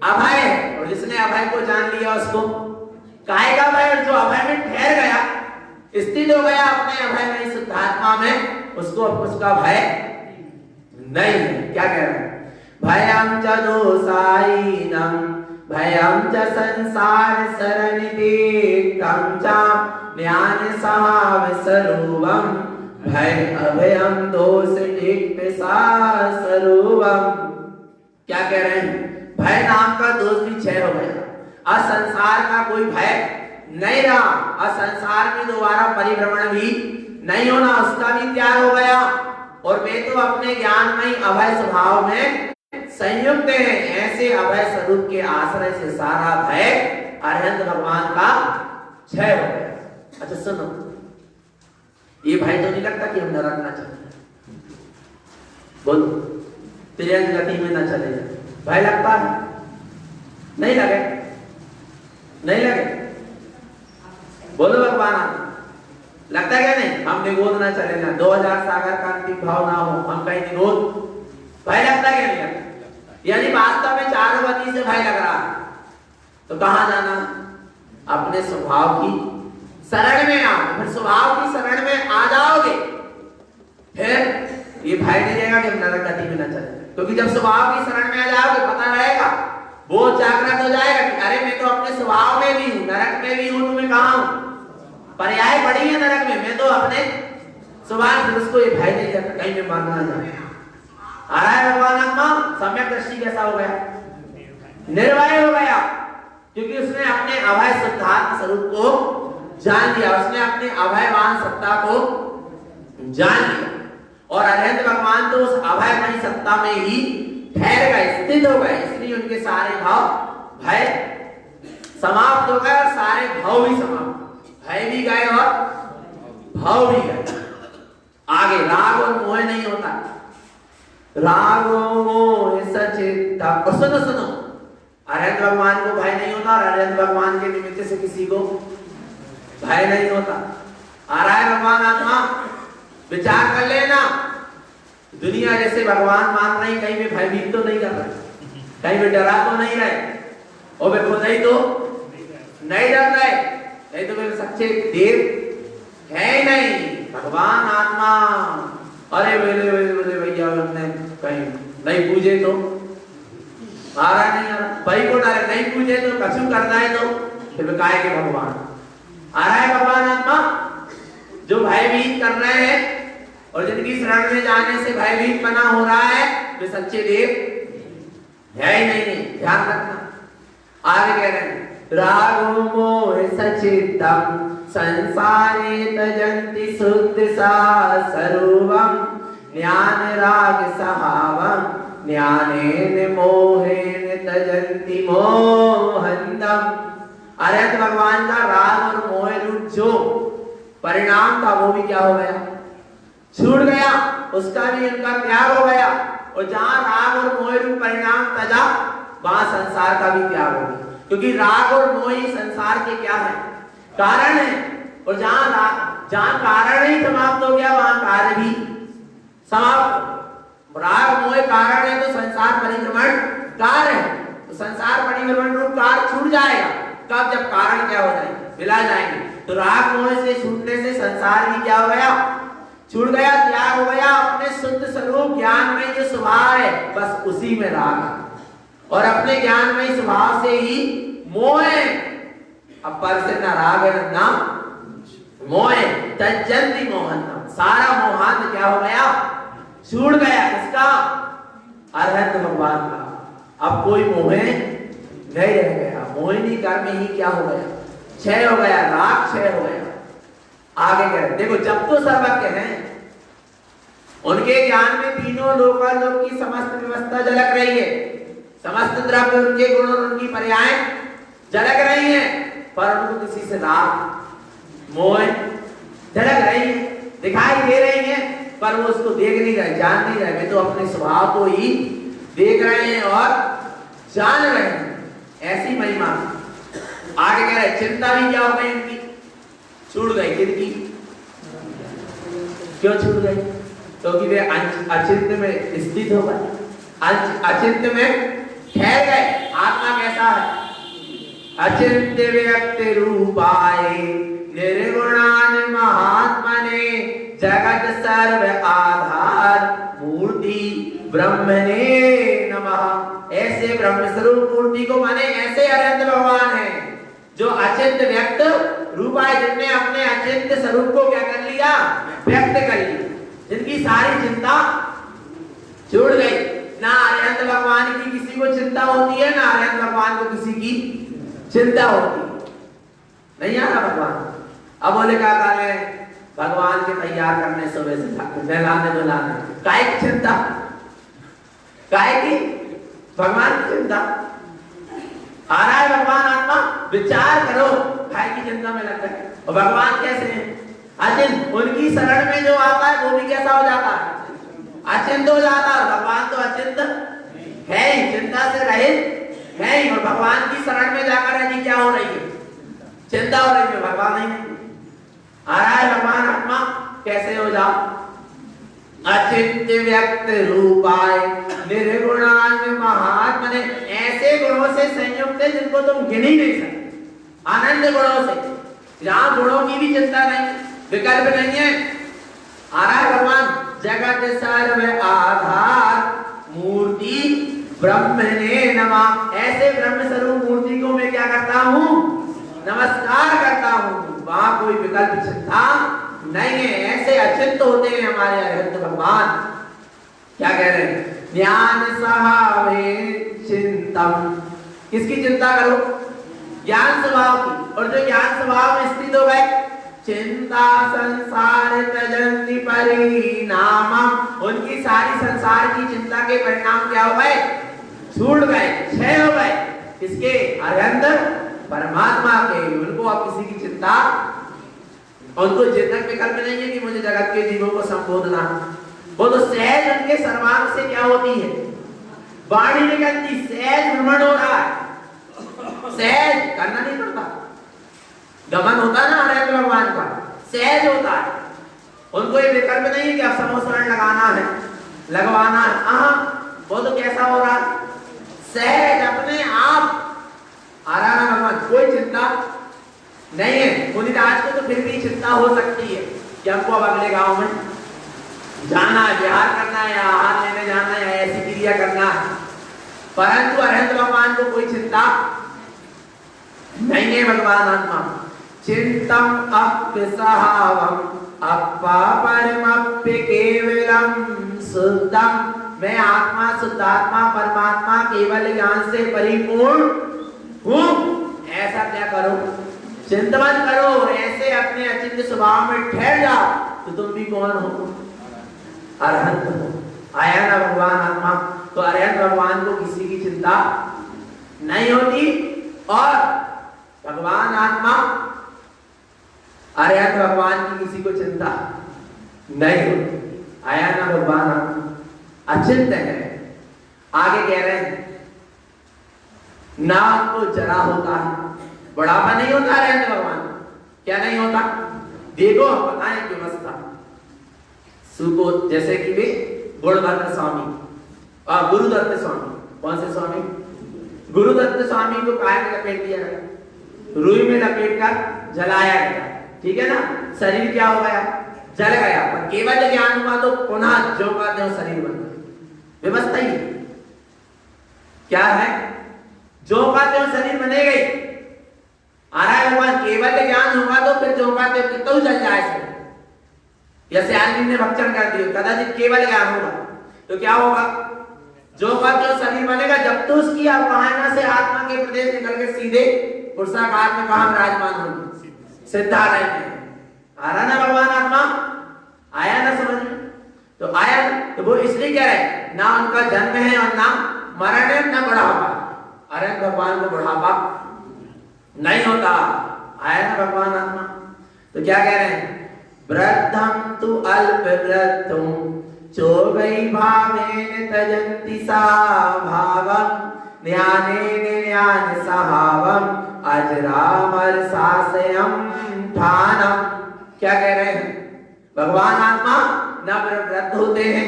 अभय है। और जिसने अभय को जान लिया उसको काहे का भय, जो अभय में ठहर गया, स्थित हो गया अपने अभय में, शुद्धात्मा में, उसको उसका भय नहीं है। क्या कह रहे हैं, भयं च दोषायिनं भयं च संसार सरनितेक्तं च ज्ञान सहावसरूपं भय अभयं दोष टिक्सा स्वरूपम। क्या कह रहे हैं, भय नाम का दोष भी 6 हो गया। असंसार का कोई भय नहीं रहा, असंसार में दोबारा परिभ्रमण भी नहीं होना, उसका भी त्याग हो गया। और वे तो अपने ज्ञानमय अभय स्वभाव में संयुक्त है। ऐसे अभय स्वरूप के आश्रय से सारा भय अरहंत भगवान का क्षय हो गया। अच्छा सुनो, ये भय तो नहीं लगता कि हम नरक ना चले, बोलो तिरंग गति में ना चले जाए, भय लगता है? नहीं लगे, नहीं लगे, बोलो भगवान लगता क्या नहीं, हम निगोद ना चले ना, 2000 सागर का अंतिम भाव ना हो, हम कहीं निगोद, भय लगता क्या नहीं लगता? यानी वास्तव में चारों गति से भय लग रहा है। तो कहां जाना, अपने स्वभाव की शरण में आओ। फिर स्वभाव की शरण में आ जाओगे, फिर ये भय नहीं रहेगा कि हम नरक गति में न चले, क्योंकि जब स्वभाव की शरण में आ जाओगे पता रहेगा, वो जागृत हो जाएगा कि अरे मैं तो अपने स्वभाव में भी हूं, नरक में भी हूं, तुम्हें कहां हूं, पर्याय पड़ी है नरक में, मैं तो अपने स्वभाव। फिर उसको ये भय नहीं रहता कहीं में मारना जाए। आ रहा है भगवान आत्मा, सम्यक दृष्टि कैसा हो गया, निर्भय हो गया, क्योंकि उसने अपने अभय शुद्धात्म स्वरूप को जान लिया, उसने अपने अभयवान सत्ता को जान लिया। और अरहंत भगवान तो उस अभयमय सत्ता में ही ठहर गए, स्थित हो गए, इसलिए उनके सारे भाव भय समाप्त हो गए और सारे भाव भी समाप्त, भय भी गए और भाव भी गए। आगे राग और मोह नहीं होता, राग मोह सचित्ता। और सुनो सुनो, अरहंत भगवान को भय नहीं होता और अरहंत भगवान के निमित्त से किसी को भय नहीं होता। आ रहा है भगवान आत्मा, विचार कर लेना। दुनिया जैसे भगवान मान रही, कहीं भी भयभीत तो नहीं कर रहे, कहीं भी डरा तो नहीं रहे, और वे खुद ही तो नहीं डर रहे, नहीं तो वे सच्चे देव है ही नहीं। भगवान आत्मा, अरे बोले बोले भैया हमने कहीं नहीं पूजे तो आ रहा नहीं, आ रहा भाई को डाले, नहीं पूजे तो कछु करना है तो फिर काय के भगवान। आ रहा है भगवान आत्मा, जो भयभीत कर रहे हैं और जिनकी शरण में जाने से भयभीत बना हो रहा है, वे सच्चे देव है ही नहीं, ध्यान रखना। आगे कह रहे हैं, रागो मोह सचित्तम संसारे तजन्ति शुद्ध सा स्वरूपम ज्ञान राग सहावम ज्ञानेन मोहेन तजन्ति मोहंतम। अरहंत भगवान का राग और मोह रूप जो परिणाम था वो भी क्या हो गया, छूट गया, उसका भी उनका त्याग हो गया। और जहां राग और मोह रूप परिणाम तजा, वहां संसार का भी त्याग हो गया, क्योंकि राग और मोह ही संसार के क्या है, कारण है। और जहां कारण ही समाप्त हो गया वहां कार्य भी समाप्त। राग मोह कारण है तो संसार परिभ्रमण कार्य है, तो संसार परिभ्रमण रूप कार्य छूट जाएगा। कब? जब कारण क्या हो जाएंगे, मिला जाएंगे। तो राग मोह से छूटने से संसार भी क्या हो गया, छूट गया, त्याग हो गया। अपने शुद्ध स्वरूप ज्ञान में जो स्वभाव है बस उसी में राग है, और अपने ज्ञान में स्वभाव से ही मोह है। अब पर से ना राग है ना मोह, तज्जन्ति मोहन, सारा मोहांत क्या हो गया, छूट गया किसका? अरहत भगवान का। अब कोई मोह नहीं रह गया, मोहिनी कर्म ही क्या हो गया? क्षय हो गया, राग क्षय हो गया। आगे कह रहे देखो, जब तो सर्वज्ञ हैं, उनके ज्ञान में तीनों लोकालोक की समस्त व्यवस्था झलक रही है, समस्त द्रव्य उनके गुण और उनकी पर्याय झलक रही है, पर उनको किसी से राग मोह झलक रही है, दिखाई दे रही है, पर वो उसको देख नहीं रहे, जान नहीं रहे। वे तो अपने स्वभाव को ही देख रहे हैं और जान रहे हैं। ऐसी महिमा। आगे कह रहे चिंता भी क्या हो गई उनकी? छूट गई। किनकी? क्यों छूट गई? क्योंकि वे अचिंत्य में स्थित हो गए, अचिंत्य में ठहर गए। आत्मा कैसा है? अचिंत्य व्यक्ति रूपाए निर्गुणान महात्मने जगत सर्व आधार मूर्ति ब्रह्मणे नमः। ऐसे ब्रह्म स्वरूप मूर्ति को माने ऐसे अनंत भगवान है जो अचिंत्य व्यक्त रूप है, जिनने अपने अचिंत्य स्वरूप को क्या कर लिया? व्यक्त कर लिया, जिनकी सारी चिंता छूट गई। ना अरिहंत भगवान की किसी को चिंता होती है, ना अरिहंत भगवान को किसी की चिंता होती है। नहीं आ रहा भगवान। अब बोले क्या कर रहे हैं? भगवान के तैयार करने सुबह से नहलाने धुलाने, काय की चिंता? काय की? भगवान की चिंता आ रहा है। भगवान आत्मा विचार करो, काय की चिंता में लगता है। और भगवान कैसे हैं? अचिंत। उनकी शरण में जो आता है वो भी कैसा हो जाता है? अचिंत हो जाता है। भगवान तो अचिंत है ही, चिंता से रहित है ही, और भगवान की शरण में जाकर यदि क्या हो रही है? चिंता हो रही है। भगवान नहीं आ रहा है। भगवान आत्मा कैसे हो जाओ? अचिंत्य व्यक्त रूपाय निर्गुणान महात्मने, ऐसे गुणों से संयुक्त है जिनको तुम गिन ही नहीं सकते। आनंद गुणों से, जहां गुणों की भी चिंता नहीं, विकल्प नहीं है। आ रहा है भगवान। जगत सर्व आधार मूर्ति ब्रह्मणे नमः। ऐसे ब्रह्म स्वरूप मूर्ति को मैं क्या करता हूँ? नमस्कार करता हूँ। वहां कोई विकल्प चिंता नहीं है। ऐसे अचिंत होते हैं हमारे अरिहंत भगवान। क्या कह रहे हैं? ज्ञान सहावे चिंतम। किसकी चिंता करो? ज्ञान स्वभाव की। और जो ज्ञान स्वभाव में स्थित हो गए, चिंता संसार तजन्ति परिणामम, उनकी सारी संसार की चिंता के परिणाम क्या हो गए? छूट गए, क्षय हो गए। किसके? अरिहंत परमात्मा के। उनको अब किसी की चिंता, उनको जितक विकल्प नहीं है कि मुझे जगत के जीवों को संबोधना। वो तो सहज उनके सर्वांग से क्या होती है? वाणी निकलती, सहज भ्रमण हो रहा है, सहज करना नहीं पड़ता। गमन होता है ना अरिहंत भगवान का, सहज होता है। उनको ये विकल्प नहीं है कि अब समोसरण लगाना है, लगवाना है। वो तो कैसा हो रहा है? सहज अपने आप आ रहा है भगवान। कोई चिंता नहीं है। मुनिराज को तो फिर भी चिंता हो सकती है कि हमको अब अगले गांव में जाना है, विहार करना है, या आहार लेने जाना है, ऐसी क्रिया करना है। परंतु अरिहंत भगवान को कोई चिंता नहीं है। भगवान आत्मा चिंतम अप्यसहावम अपापरमप्य केवलम शुद्धम। मैं आत्मा, शुद्धात्मा, परमात्मा, केवल ज्ञान से परिपूर्ण हूँ। ऐसा क्या करो? चिंतन करो। ऐसे अपने अचिंत्य स्वभाव में ठहर जाओ तो तुम भी कौन हो? अरहंत हो। आया ना भगवान आत्मा। तो अरहंत भगवान को किसी की चिंता नहीं होती, और भगवान आत्मा अरहंत भगवान की किसी को चिंता नहीं होती। आया ना भगवान आत्मा अचिंत्य है। आगे कह रहे हैं ना उनको जरा होता है, बुढ़ापा नहीं होता अरिहंत भगवान। क्या नहीं होता? देखो बताएं व्यवस्था। सुको जैसे कि वे गुणभद्र स्वामी और गुरुदत्त स्वामी। कौन से स्वामी? गुरुदत्त स्वामी को काय में लपेट दिया गया? रुई में लपेट कर जलाया गया। ठीक है ना? शरीर क्या हो गया? जल गया। पर केवल ज्ञान हुआ तो पुनः जो का त्यों शरीर बन गया। व्यवस्था ही क्या है? जो का त्यों शरीर बने गई। आ रहा है भगवान। केवल ज्ञान होगा तो फिर जो का त्यों कितना जल जाए शरीर। या श्यालजी ने भक्षण कर दिया, कदाचित केवल ज्ञान होगा, तो क्या होगा? जो शरीर बनेगा, जब तो उसकी अवगाहना से आत्मा के प्रदेश निकल के सीधे पुरुषाकार में कहा विराजमान होगी, सिद्धालय में। आ रहा ना भगवान आत्मा? आया ना समझ में? तो आया, तो वो इसलिए कह रहे ना उनका जन्म है और ना मरण है, ना बुढ़ापा। अरे भगवान को बुढ़ापा नहीं होता। आया ना भगवान आत्मा? तो क्या कह रहे हैं? वृद्धम तु अल्प वृद्धम चोगई भावेन तजन्ति सा भावम ज्ञानेन ज्ञान सहावम अजरामर सासयम ठानम। क्या कह रहे हैं? भगवान आत्मा न वृद्ध होते हैं,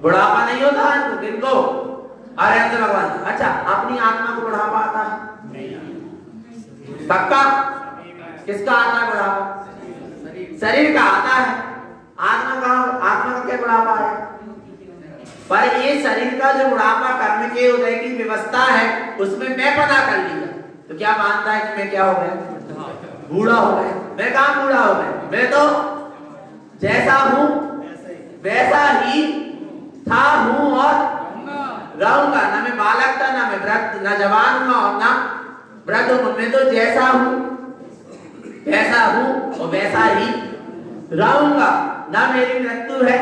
बुढ़ापा नहीं होता इनको, किनको? अरे भगवान। अच्छा, अपनी आत्मा को बुढ़ापा आता है? पक्का? किसका आता है बुढ़ापा? शरीर का आता है। आत्मा का क्या बुढ़ापा है? पर ये शरीर का जो बुढ़ापा कर्म के उदय की व्यवस्था है, उसमें मैं पता कर लिया, तो क्या मानता है कि मैं क्या हो गया? बूढ़ा हो गया। मैं कहाँ बूढ़ा हो गया? मैं तो जैसा हूं वैसा ही था, हूं और रहूंगा। ना मैं बालक था, ना मैं वृद्ध, ना जवान हुआ और ना वृद्ध हूं। मैं तो जैसा हूं वैसा हूं और वैसा ही रहूंगा। ना मेरी मृत्यु है,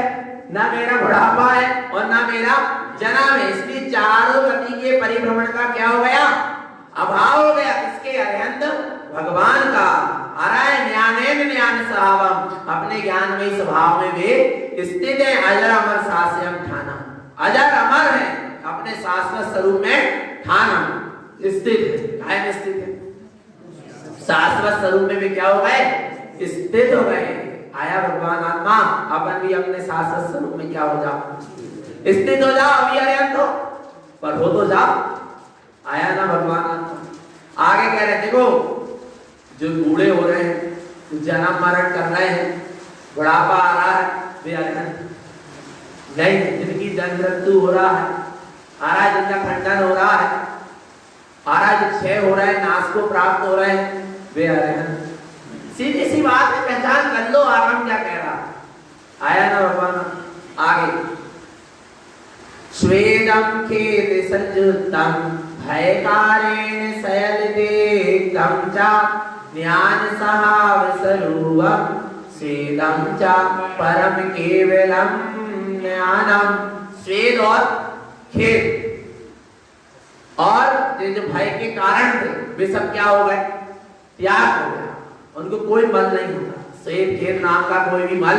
ना मेरा बुढ़ापा है और ना मेरा जन्म है। इसलिए चारों गति के परिभ्रमण का क्या हो गया? अभाव हो गया। किसके? अरहंत भगवान का। अरय ज्ञानेन ज्ञान सहावम, अपने ज्ञान में स्वभाव में वे स्थित है। अजर अमर शास्त्रम ठाना, अजर अमर है, अपने शाश्वत स्वरूप में ठाना स्थित है। काय में स्थित है? शाश्वत स्वरूप में भी क्या हो गए? स्थित हो गए। आया भगवान आत्मा, अपन भी अपने शाश्वत स्वरूप में क्या हो जाओ? स्थित हो जाओ। अभी अरहंत हो, पर हो तो जाओ। आया ना भगवान आत्मा? आगे कह रहे देखो, जो बूढ़े हो रहे हैं, जन्म मरण कर रहे हैं, बुढ़ापा आ रहा है, वे अरहंत नहीं। जिनकी जन्म मृत्यु हो रहा है, आ रहा है, जिनका खंडन हो रहा है, आ रहा है, जो क्षय हो रहा है, नाश को प्राप्त हो रहे हैं, वे अरहंत। सीधी सी बात है, पहचान कर लो आगम क्या कह रहा है। आया ना भगवान? आगे स्वेदम खेद संयुक्तम भयकारेण शयलदेक्तम च ज्ञान सहाव स्वरूपम स्वेदम च परम केवलम ज्ञानम। स्वेद और खेद और जो भय के कारण थे, वे सब क्या हो गए? त्याग हो गया। उनको कोई मल नहीं होता। स्वेद खेद नाम का कोई भी मल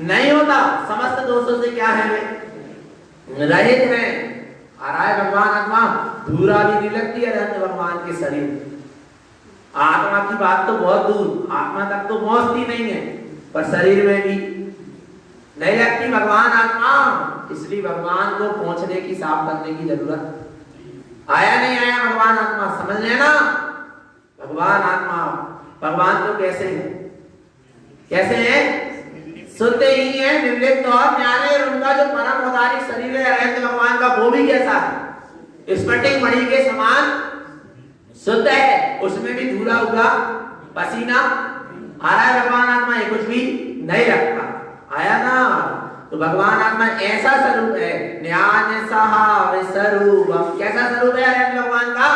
नहीं होता। समस्त दोषों से क्या है? वे रहित है। आ रहा है भगवान आत्मा? धूरा भी नहीं लगती है रहते भगवान के शरीर। आत्मा की बात तो बहुत दूर, आत्मा तक तो पहुंचती नहीं है, पर शरीर में भी नहीं लगती भगवान आत्मा। इसलिए भगवान को पहुंचने की, साफ करने की जरूरत। आया नहीं आया भगवान आत्मा? समझ लेना भगवान आत्मा। भगवान तो कैसे है? कैसे है? शुद्ध ही है, निर्लिप्त और ज्ञानी। और उनका जो परम औदारिक शरीर है अरहंत भगवान का, वो भी कैसा है? स्फटिक मणि के समान शुद्ध है। उसमें भी धूला उगा पसीना आ रहा है। भगवान आत्मा ये कुछ भी नहीं रखता। आया ना? तो भगवान आत्मा ऐसा स्वरूप है, ज्ञान सहाव स्वरूप। कैसा स्वरूप है अरहंत भगवान का?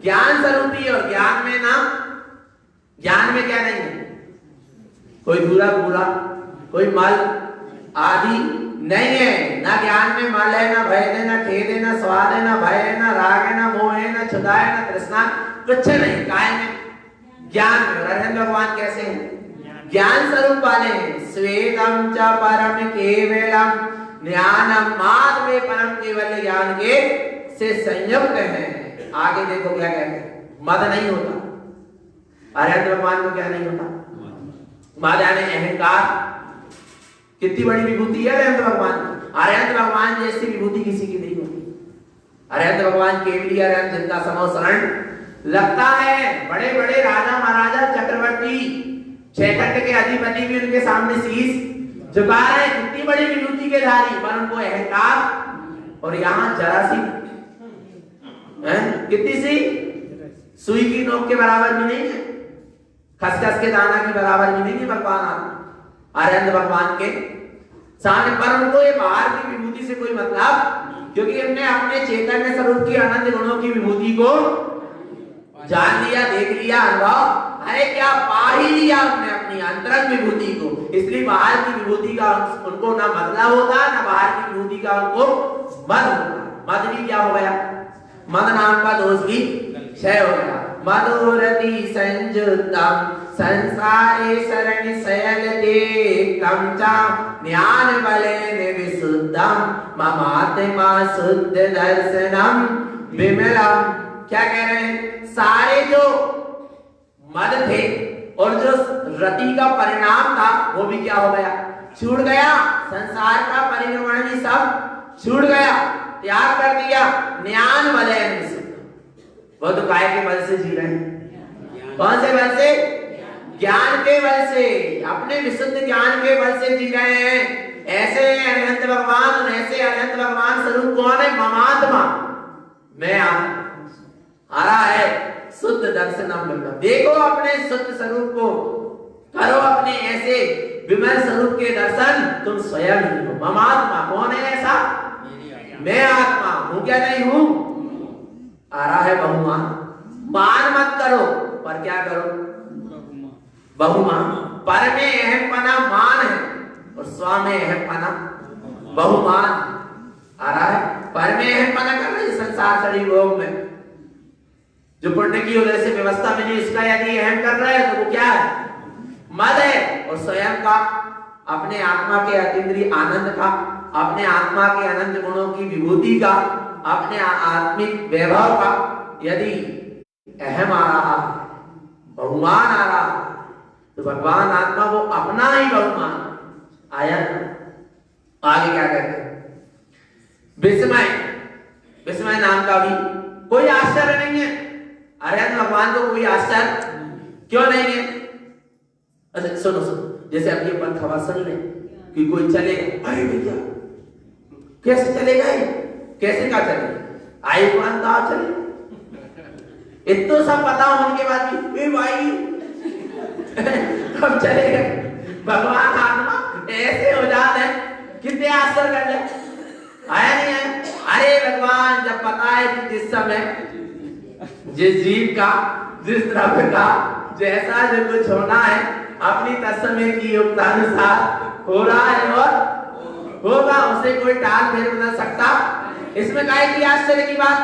ज्ञान स्वरूपी। और ज्ञान में ना, ज्ञान में क्या नहीं है? कोई धूला भूला, कोई मल आदि नहीं है। ना ज्ञान में मल है, ना भय है, ना खेद है, ना स्वाद है, ना भय है, ना राग है, ना मोह है, ना क्षुधा है, ना तृष्णा, कुछ नहीं। काय में? ज्ञान में। अरहंत भगवान कैसे हैं? ज्ञान स्वरूप वाले हैं। स्वेदम च परम केवलम ज्ञानम, मात्र में परम केवल ज्ञान के से संयुक्त है। आगे देखो क्या कहते हैं? मद नहीं होता। अरहंत भगवान को क्या नहीं होता? मद यानी अहंकार। कितनी बड़ी विभूति है अरहंत भगवान। अरहंत भगवान जैसी विभूति किसी की नहीं होती। अरहंत भगवान केवली अरहंत, जिनका समो शरण लगता है। बड़े बड़े राजा महाराजा चक्रवर्ती छेखंड के अधिपति भी उनके सामने शीश झुका रहे हैं। कितनी बड़ी विभूति के धारी, पर उनको अहंकार। और यहाँ जरा सी कितनी सी सुई की नोक के बराबर भी नहीं है। खसखस के दाना की बराबर भी नहीं है भगवान आत्मा अरहंत भगवान के सामने। पर उनको ये बाहर की विभूति से कोई मतलब, क्योंकि हमने अपने चैतन्य स्वरूप की अनंत गुणों की विभूति को जान लिया, देख लिया, अनुभव अरे क्या पा ही लिया हमने अपनी अंतरंग विभूति को। इसलिए बाहर की विभूति का उनको ना मतलब होता, ना बाहर की विभूति का उनको मद होता। मद भी क्या हो गया, मद नाम का दोष भी क्षय हो गया। मधुरति संयुक्तम संसारे शरण शयनते कमचा ज्ञान बलेन विशुद्धम ममात्मा शुद्ध दर्शनम विमलम। क्या कह रहे हैं, सारे जो मद थे और जो रति का परिणाम था वो भी क्या हो गया, छूट गया। संसार का परिभ्रमण भी सब छूट गया, त्याग कर दिया। ज्ञान बलेन विशुद्ध, वो तो काय के बल से जी रहे हैं। कौन से बल से, ज्ञान के बल से, अपने विशुद्ध ज्ञान के बल से जी रहे हैं। ऐसे अनंत भगवान, और ऐसे अनंत भगवान स्वरूप कौन है, ममात्मा, मैं आत्मा आ रहा है शुद्ध दर्शनम विमलम। देखो अपने शुद्ध स्वरूप को, करो अपने ऐसे विमल स्वरूप के दर्शन, तुम स्वयं ही हो। ममात्मा कौन है ऐसा, मैं आत्मा हूं क्या, नहीं हूं। आ रहा है बहुमान, मान मत करो पर क्या करो, बहुमान। पर में अहम पना मान है और स्व में अहम पना बहुमान। आ रहा है पर में अहम पना कर रहे संसार शरीर भोग में, जो पुण्य की वजह से व्यवस्था मिली इसका यदि अहम कर रहे हैं तो वो क्या है, मद है। और स्वयं का, अपने आत्मा के अतीन्द्रिय आनंद का, अपने आत्मा के अनंत गुणों की विभूति का, अपने आत्मिक वैभव का यदि अहम आ रहा, बहुमान आ रहा, तो भगवान आत्मा वो अपना ही बहुमान आया। आगे क्या कहते हैं, विस्मय, विस्मय नाम का भी कोई आश्चर्य नहीं है। अरहंत भगवान को कोई आश्चर्य क्यों नहीं है। अच्छा सुनो सुनो, जैसे अभी अपन खबर सुन ले कि कोई चलेगा, अरे भैया कैसे चलेगा, कैसे का चलेगा, आई कौन था चले, इतना सब पता होने के बाद भी भाई कब चलेगा। भगवान आत्मा ऐसे हो जाते हैं, कितने आश्चर्य कर ले, आया नहीं है। अरे भगवान जब पता है कि जिस समय जिस जीव का, जिस द्रव्य का जैसा जो कुछ होना है अपनी तत्समय की योग्यतानुसार हो रहा है और होगा, उसे कोई टाल फेर बदल सकता। इसमें काहे की आश्चर्य की बात,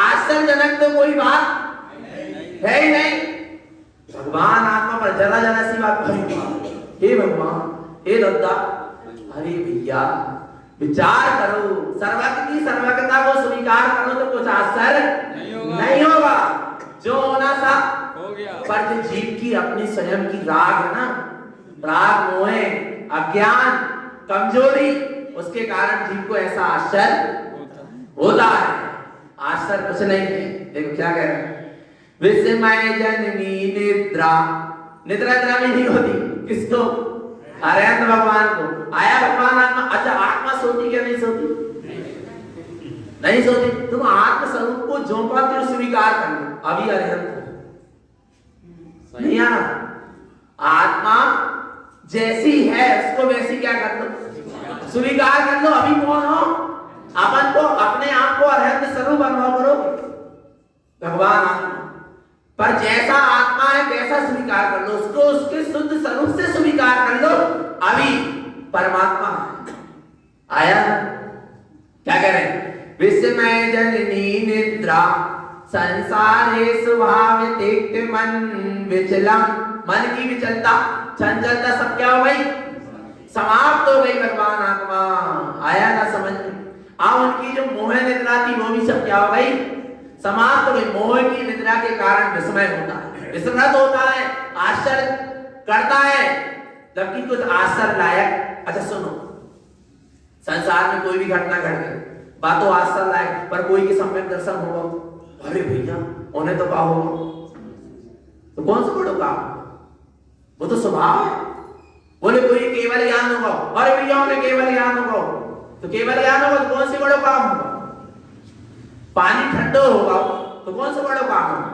आश्चर्यजनक तो कोई बात है ही नहीं। भगवान आत्मा पर जरा जरा सी बात, हे भगवान, हे दत्ता, अरे भैया विचार करो, सर्वज्ञ की सर्वज्ञता को स्वीकार करो तो कुछ आश्चर्य नहीं होगा। जो होना था हो गया। पर जो जीव की अपनी स्वयं की राग है ना, राग मोह अज्ञान कमजोरी, उसके कारण जीव को ऐसा आश्चर्य होता है। आश्चर्य कुछ नहीं है। देखो क्या कह रहे हैं, विस्मय जननी निद्रा, निद्रा निद्रा भी नहीं होती किसको, अरहंत भगवान को। आया भगवान आत्मा, अच्छा आत्मा सोती क्या नहीं सोती, नहीं सोती। तुम आत्म स्वरूप को जो पाते हो स्वीकार कर लो, अभी अरहंत नहीं आना। आत्मा जैसी है उसको वैसी क्या कर लो, स्वीकार कर लो। अभी कौन हो, अपन को, अपने आप को अरहंत स्वरूप अनुभव करो। भगवान आत्मा पर जैसा आत्मा है वैसा स्वीकार कर लो, उसको उसके शुद्ध स्वरूप से स्वीकार कर लो। अभी परमात्मा आया। क्या कह रहे हैं, विस्मय जननी निद्रा संसारे स्वभाव तिक्त मन विचलम, मन की विचलता चंचलता सब क्या हो गई, समाप्त हो गई। भगवान आत्मा आया ना समझ में। अब उनकी जो मोह निद्रा थी वो भी सब क्या हो गई, समाप्त हो गई। मोह की निद्रा के कारण विस्मय होता है, विस्मृत होता है, आश्चर्य करता है, जबकि कुछ आश्चर्य लायक। अच्छा सुनो, संसार में कोई भी घटना घट गई, बातों आश्चर्य लायक, पर कोई के सम्यक दर्शन होगा, अरे भैया उन्हें तो कहा होगा, तो कौन सा बड़ो काम, वो तो स्वभाव है। बोले कोई केवल ज्ञान होगा, अरे भैया उन्हें केवल ज्ञान होगा, तो केवल ज्ञान होगा तो कौन से बड़ो काम होगा। पानी ठंडो होगा तो कौन सा बड़ो काम होगा,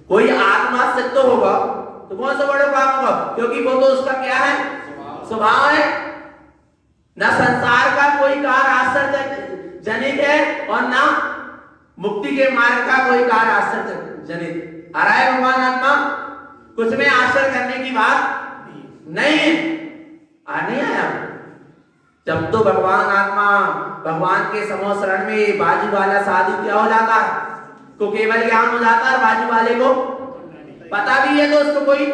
कोई आत्मा सिद्ध होगा तो कौन सा बड़ा काम होगा, क्योंकि वो तो उसका क्या है, स्वभाव है। न संसार का कोई कार्य आश्चर्य जनित है और ना मुक्ति के मार्ग का कोई कार्य आश्चर्य जनित। आ रहा है भगवान आत्मा, कुछ में आश्चर्य करने की बात नहीं है। नहीं आया जब तो भगवान आत्मा भगवान के समूह शरण में बाजू वाला साधु क्या हो जाता है, को केवल ज्ञान हो जाता है, बाजू वाले को पता भी है तो उसको कोई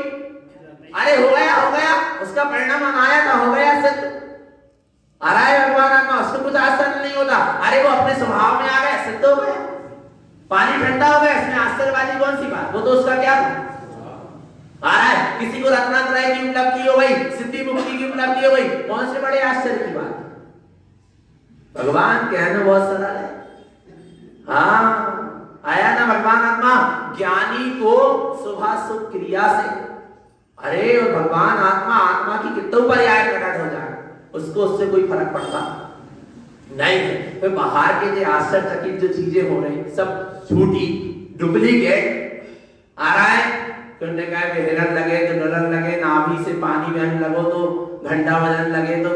अरे हो गया उसका परिणाम आया था, हो गया सिद्ध। आ रहा है भगवान आत्मा, उसको कुछ आश्चर्य नहीं होता, अरे वो अपने स्वभाव में आ गया, सिद्ध हो गया, पानी ठंडा हो गया, इसमें आश्चर्य वाली कौन सी बात, वो तो उसका क्या आ रहा है। किसी को रत्नात्रय की उपलब्धि हो गई, सिद्धि मुक्ति की उपलब्धि हो गई, कौन से बड़े आश्चर्य की बात। भगवान कहना बहुत सरल है। हाँ आया ना भगवान आत्मा, ज्ञानी को शुभ शुभ क्रिया से, अरे और भगवान आत्मा की कितने पर्याय प्रकट हो जाए, उसको उससे कोई फर्क पड़ता नहीं है। तो बाहर के जो आश्चर्यचकित जो चीजें हो रही सब झूठी डुप्लीकेट आ रहा है। तुमने कहा हिरण लगे तो डरन लगे, नाभि से पानी बहने लगो तो घंटा बजने लगे, तो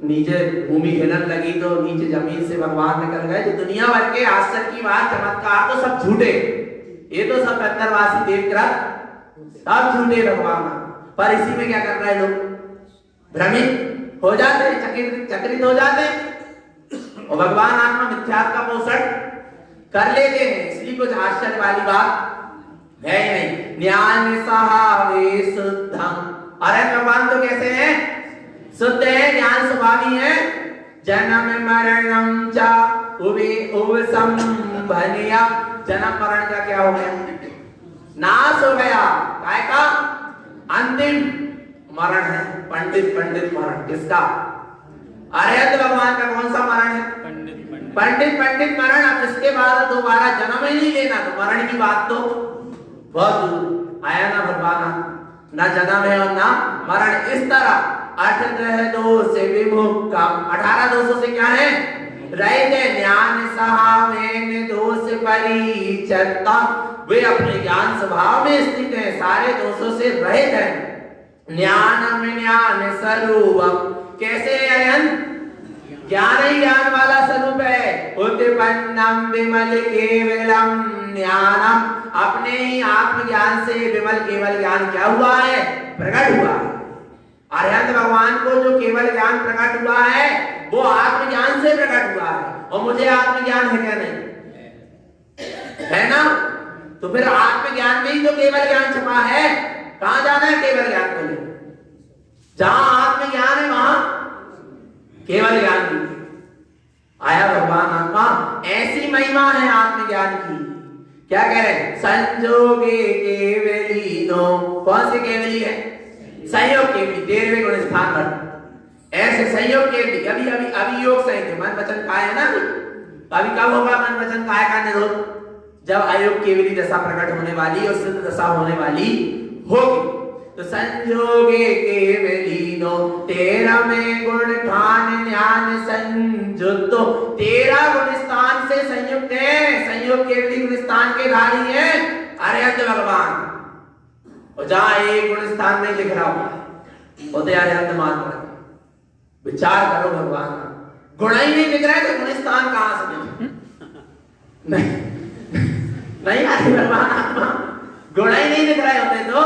नीचे भूमि हिलन लगी तो नीचे जमीन से भगवान निकल गए। तो दुनिया भर के आश्चर्य की बात चमत्कार तो सब झूठे, ये तो सब अंतरवासी देवकृत सब झूठे भगवान। पर इसी में क्या कर रहे हैं लोग, भ्रमित हो जाते हैं, चकित हो जाते हैं और भगवान आत्मा मिथ्यात्व का पोषण कर लेते हैं। इसलिए कुछ आश्चर्य वाली बात है नहीं। ज्ञान सहावे शुद्धम, अरे भगवान तो कैसे हैं, शुद्ध है, ज्ञान स्वभावी है। जन्म मरणम च उपसंभनिया, जन्म मरण का क्या हो गया, नाश हो गया, काय का अंतिम मरण है, पंडित मरण। किसका, अरे भगवान का कौन सा मरण है, पंडित मरण। अब इसके बाद दोबारा जन्म ही नहीं लेना, तो मरण की बात तो बहुत दूर। आया ना भगवान, ना जन्म है और ना मरण। इस तरह 18 दोष से विमुक्त, 18 दोषों से क्या है, रहित है। ज्ञान सहावेन दोष परिचत्ता, वे अपने ज्ञान स्वभाव में स्थित है, सारे दोषों से रहित है। ज्ञान स्वरूपम, कैसे अयन, ज्ञान ही ज्ञान वाला स्वरूप है। उत्पन्नम विमल केवलम ज्ञानम, अपने ही आत्मज्ञान से विमल केवल ज्ञान क्या हुआ है, प्रकट हुआ। अरिहंत भगवान को जो केवल ज्ञान प्रकट हुआ है वो आत्मज्ञान से प्रकट हुआ है, और मुझे आत्मज्ञान है क्या, नहीं है ना। तो फिर आत्मज्ञान में ही तो केवल ज्ञान छपा है, कहां जाना है केवल ज्ञान को लेकर, जहां आत्मज्ञान है वहां केवल ज्ञान की। आया भगवान आत्मा, ऐसी महिमा है आत्मज्ञान की। क्या कह रहे हैं, संजोगे केवली नो, कौन सी केवली है, संयोग केवली, 13वें गुण स्थान पर ऐसे संयोग केवली। अभी योग संयोग मन वचन काय है ना, अभी कब होगा मन वचन काय का निरोध, जब अयोग केवली दशा प्रकट होने वाली और सिद्ध दशा होने वाली होगी। तो संजोगे केवलीनो, 13 में गुण खान ज्ञान संयुक्तो, 13 गुण स्थान से संयुक्त है, संयोग केवली गुण स्थान के धारी है अरिहंत भगवान। और जहां एक गुण स्थान नहीं लिख रहा हो तो अरिहंत मान रहा, विचार करो भगवान, गुण ही नहीं लिख रहा है तो गुण स्थान कहां से नहीं आती भगवान आत्मा, गुण ही नहीं लिख रहे होते तो।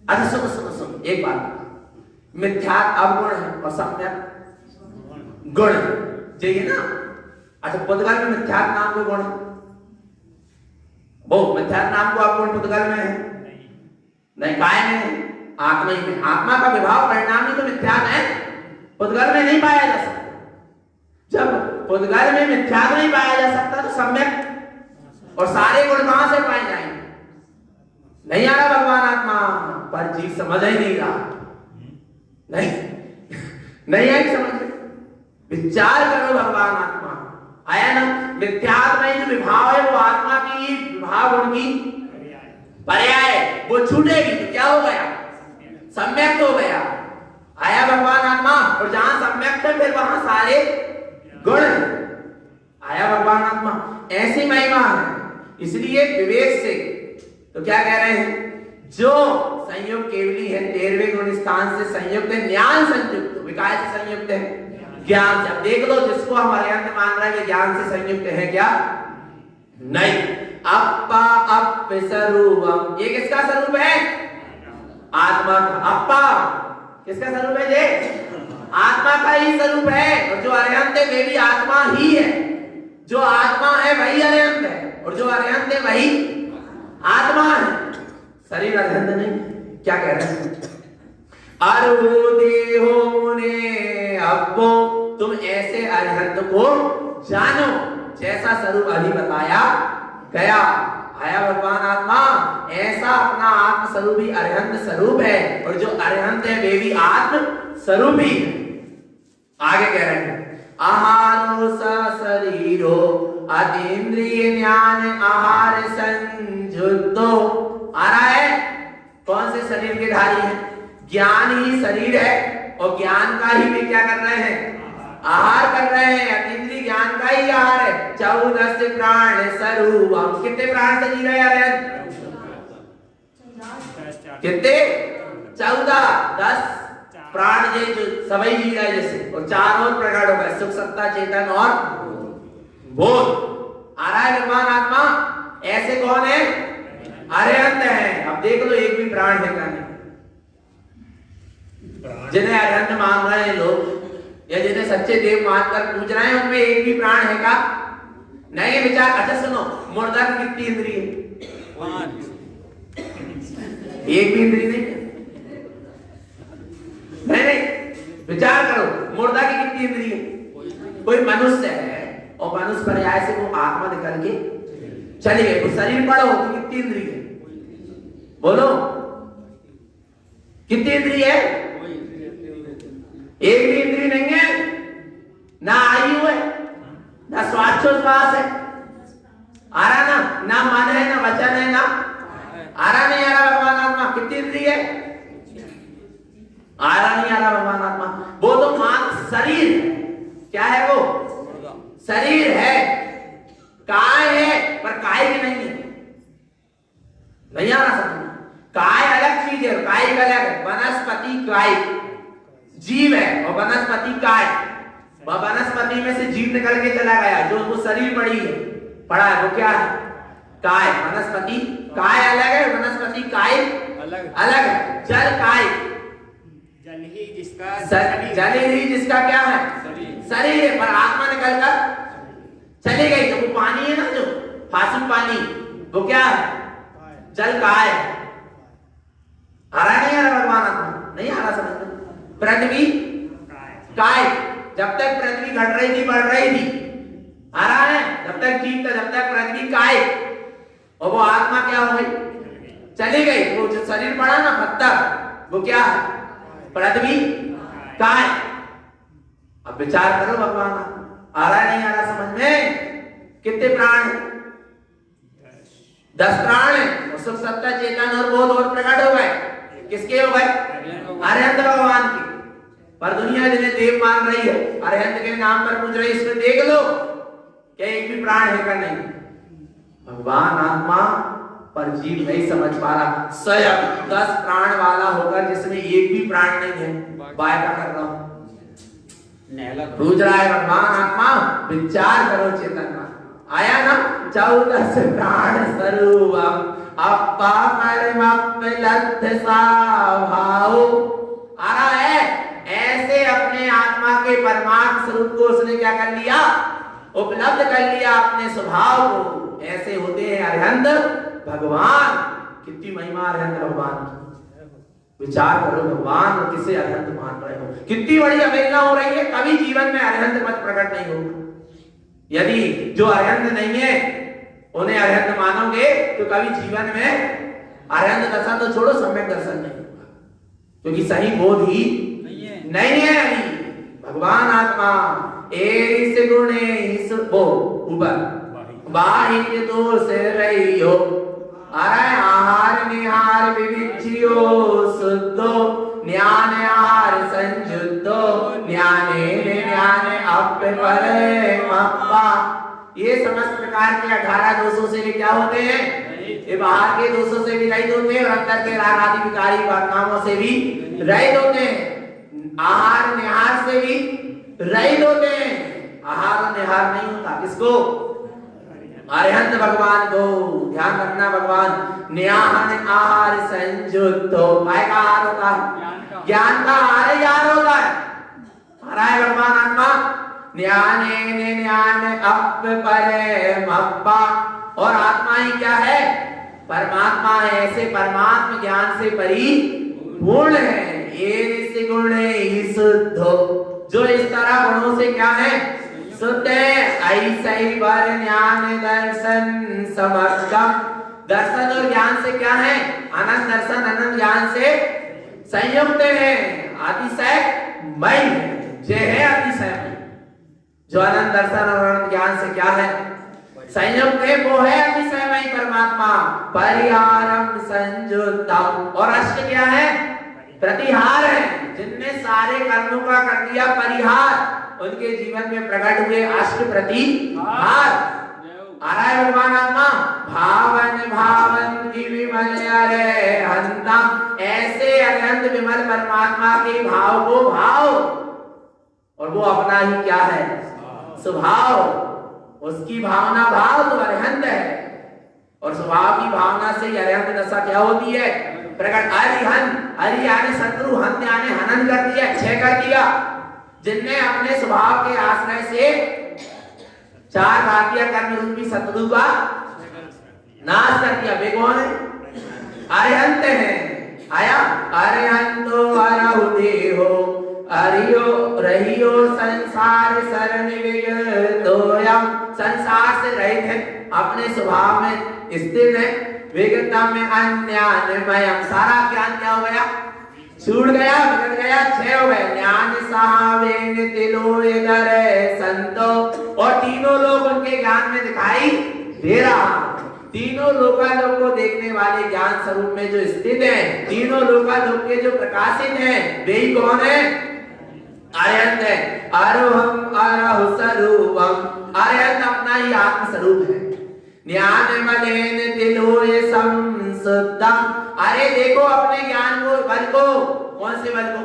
अच्छा सुनो एक बात, मिथ्यात्व अवगुण है और सम्यक गुण चाहिए ना। अच्छा पुद्गल में मिथ्यात्व नाम को गुण, वो मिथ्यात्व नाम को अवगुण पुद्गल में है नहीं, काय में है, आत्मा ही में। आत्मा का विभाव परिणाम ही तो मिथ्यात्व है, पुद्गल में नहीं पाया जा सकता। जब पुद्गल में मिथ्यात्व नहीं पाया जा सकता तो सम्यक और सारे गुण कहां से पाए जाएंगे, नहीं आ रहा भगवान आत्मा, पर जीव समझ ही नहीं रहा, नहीं आई समझ। विचार करो भगवान आत्मा, आया ना, मिथ्यात्व में जो विभाव है वो आत्मा की विभाव गुण की पर्याय, वो छूटेगी तो क्या हो गया, सम्यक हो गया। आया भगवान आत्मा, और जहां सम्यक है फिर वहां सारे गुण। आया भगवान आत्मा, ऐसी महिमा है इसलिए विवेक से तो क्या कह रहे हैं, जो संयोग केवली है 13वें गुण स्थान से संयुक्त है, ज्ञान संयुक्त, विकास से संयुक्त है ज्ञान से। अब देख लो, जिसको हम अर्हंत मान रहे हैं ज्ञान से संयुक्त है क्या? नहीं। अप्पा अप स्वरूपम, ये किसका स्वरूप है? आत्मा का। अप्पा किसका स्वरूप है? ये आत्मा का ही स्वरूप है। और जो अर्हंत है वे भी आत्मा ही है। जो आत्मा है वही अर्हंत है, और जो अर्हंत है वही आत्मा है, शरीर अर्हंत नहीं। क्या कह रहे हैं? अरुदेहो मुने अब्बो, तुम ऐसे अर्हंत को जानो जैसा स्वरूप अभी बताया गया। आया भगवान आत्मा, ऐसा अपना आत्म स्वरूप ही अर्हंत स्वरूप है, और जो अर्हंत है वे भी आत्म स्वरूप ही है। आगे कह रहे हैं आहारो स शरीरो अतीन्द्रिय ज्ञान आहार संयुक्तो। आ रहा है कौन से शरीर के धारी है? ज्ञान ही शरीर है, और ज्ञान का ही वे क्या कर रहे हैं? आहार कर रहे हैं। अतीन्द्रिय ज्ञान का ही आहार है। 14 प्राण स्वरूपम, कितने प्राण से जी रहे हैं? कितने? 14, 10 प्राण ये जो सभी जी रहा है जैसे, और 4 और प्रकट होगा, सुख सत्ता चेतन और बोध। आ रहा है भगवान आत्मा, ऐसे कौन है? अर्हंत है। अब देख लो एक भी प्राण है क्या? नहीं। जिन्हें अर्हंत मान रहे हैं लोग, या जिन्हें सच्चे देव मानकर पूछ रहे हैं, उनमें एक भी प्राण है क्या? नहीं। विचार, अच्छा सुनो, मुर्दा की कितनी इंद्रिय है? एक भी इंद्रिय नहीं। नहीं, विचार करो, मुर्दा की कितनी इंद्रिय है? कोई मनुष्य है, और मनुष्य पर्याय से वो आत्मा निकल के चली गई, वो शरीर पड़ा हो तो कितनी इंद्रिय है? बोलो, कितनी इंद्रिय है? एक भी इंद्रिय नहीं है। ना आयु है, ना श्वासोच्छ्वास है, आ रहा ना मन है, ना वचन है, ना आ रहा नहीं आ रहा भगवान आत्मा? कितनी इंद्रिय है? आ रहा नहीं आ रहा भगवान आत्मा? वो तो मात्र शरीर है। क्या है वो? शरीर है, काय है, पर काय की नहीं है। नहीं आ रहा समझ? काय अलग चीज है, काय अलग है। वनस्पति काय जीव है, और वनस्पति काय, वह वनस्पति में से जीव निकल के चला गया, जो वो शरीर पड़ी है, पड़ा है, वो क्या है? काय। वनस्पति काय अलग है, वनस्पति काय अलग है। जल काय, जल ही जिसका क्या है? शरीर है, पर आत्मा निकल कर चली गई। तो वो पानी है ना, जो फासुल पानी, वो क्या है? जल काय। आ रहा नहीं आ रहा भगवान आत्मा? नहीं आ रहा समझ? पृथ्वी काय, जब तक पृथ्वी घट रही थी, बढ़ रही थी, आ रहा है, जब तक जीव था, जब तक पृथ्वी काय, और वो आत्मा क्या हो गई? चली गई। वो जो शरीर पड़ा ना पत्थर, वो क्या है? पृथ्वी काय। अब विचार करो भगवान, आ रहा नहीं आ रहा समझ में? कितने प्राण? 10 प्राण है, और सुख सत्ता चेतन और बोध और प्रकट हो गए। किसके हो गए? अर्हंत भगवान के। पर दुनिया जिन्हें देव मान रही है, अर्हंत के नाम पर पूछ रही, इसमें देख लो क्या एक भी प्राण है का? नहीं। भगवान आत्मा पर जीव नहीं समझ पा रहा। स्वयं 10 प्राण वाला होकर जिसमें एक भी प्राण नहीं है, बाय का कर रहा हूं, पूछ रहा है भगवान आत्मा, विचार करो चेतन का। आया ना 14 प्राण स्वरूपम अप्पा भाव। आ रहा है, ऐसे अपने आत्मा के परमात्म स्वरूप को उसने क्या कर लिया? उपलब्ध कर लिया अपने स्वभाव को। ऐसे होते हैं अर्हंत भगवान। कितनी महिमा अर्हंत भगवान की। विचार करो, भगवान और किसे अर्हंत मान रहे हो? कितनी बड़ी अवहेलना हो रही है। कभी जीवन में अर्हंत मत प्रकट नहीं होगा। यदि जो अर्हंत नहीं है उन्हें अर्हंत मानोगे तो कभी जीवन में अर्हंत दशा तो छोड़ो, सम्यक दर्शन नहीं होगा, क्योंकि सही बोध ही नहीं है अभी। भगवान आत्मा एरिस गुणे वो ऊपर बाहिर तो से रही हो। अरे आहार निहार विविच्यो शुद्धो ज्ञान आहार संयुद्धो ज्ञाने ज्ञाने अप्पे परे मप्पा। ये समस्त प्रकार के 18 दोषों से भी क्या होते हैं, ये बाहर के दोषों से भी रहित होते हैं और अंदर के राग आदि विकारी कामों से भी रहित होते हैं, आहार निहार से भी रहित होते हैं। आहार निहार नहीं होता किसको, अरिहंत भगवान को। ध्यान रखना, भगवान न्याहन आहार संयुक्तो, काय का आहार होता है, ज्ञान का आहार यार होता है। हरा है भगवान आत्मा, न्याने न्यान अप परे मप्पा, और आत्मा ही क्या है, परमात्मा है। ऐसे परमात्मा ज्ञान से परिपूर्ण है। ये गुण शुद्ध, जो इस तरह गुणों से क्या है, शुद्ध है। ऐसा ही वर ज्ञान दर्शन समर्थम, दर्शन और ज्ञान से क्या है, अनंत दर्शन अनंत ज्ञान से संयुक्त है। अतिशय मय जे है, अतिशय जो अनंत दर्शन और अनंत ज्ञान से क्या है, संयुक्त है, वो है अतिशय मय परमात्मा। परिहारम संयुक्तम, और अष्ट क्या है, प्रतिहार है। जिनने सारे कर्मों का कर दिया परिहार, उनके जीवन में प्रकट हुए अष्ट प्रतिहार। आ रहा है भगवान आत्मा, भावन भावन की विमल अरिहंता, ऐसे अरिहंत विमल परमात्मा के भाव को भाव, और वो अपना ही क्या है, स्वभाव। उसकी भावना भाव तो अरिहंत है, और स्वभाव की भावना से ही अरिहंत दशा क्या होती है, प्रकट। अरिहंत, अरि यानी शत्रु, हंत यानी हनन कर दिया, क्षय कर दिया। जिनने अपने स्वभाव के आश्रय से चार भारतीय कर्म रूपी शत्रु का नाश कर दिया, वे कौन है, अरिहंत है। आया, अरिहंतो अरहुदे हो, अरियो रहियो संसार शरण विगतोयम, संसार से रहित है, अपने स्वभाव में स्थित है। विगतम में अन्यान्मयम, सारा ज्ञान क्या हो गया, छूट गया, बिगड़ गया, क्षय हो गया। ज्ञान सावेन तिलोय दरे संतो, और तीनों लोग उनके ज्ञान में दिखाई दे रहा। तीनों लोकालोक को देखने वाले ज्ञान स्वरूप में जो स्थित है, तीनों लोकालोक के जो प्रकाशित हैं, वे ही कौन है, अरिहंत है। अरोहम अरहु स्वरूपम, अरिहंत अपना ही आत्म स्वरूप है। ज्ञान मलेन तिलोय संसुद्धम, अरे देखो अपने ज्ञान को, बल को, कौन से बल को,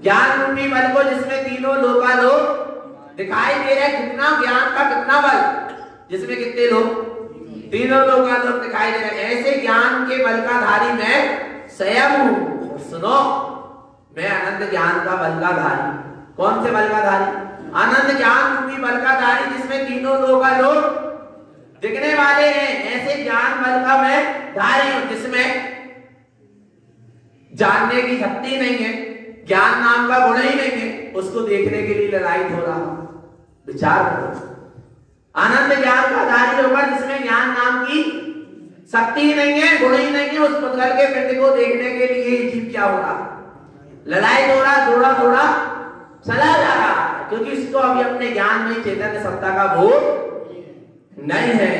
ज्ञान रूपी बल को, जिसमें तीनों लोकालोक दिखाई दे रहे। कितना ज्ञान का कितना बल, जिसमें कितने लोग, तीनों लोकालोक दिखाई दे रहे। ऐसे ज्ञान के बल का धारी मैं स्वयं हूं। सुनो, मैं अनंत ज्ञान का बल का धारी। कौन से बल का धारी, अनंत ज्ञान रूपी बल का धारी, जिसमें तीनों लोकालोक दिखने वाले हैं। ऐसे ज्ञान बल का मैं धारी हूं, जिसमें जानने की शक्ति नहीं है, ज्ञान नाम का गुण ही नहीं है, उसको देखने के लिए ललायित हो रहा। विचार करो, अनंत ज्ञान का धारी होकर जिसमें ज्ञान नाम की शक्ति ही नहीं है, गुण ही नहीं है, उस पुद्गल के पिंड को देखने के लिए जीव क्या हो रहा, ललायित हो रहा, थोड़ा थोड़ा चला जा रहा, क्योंकि इसको अभी अपने ज्ञान में चैतन्य सत्ता का बोध नहीं है।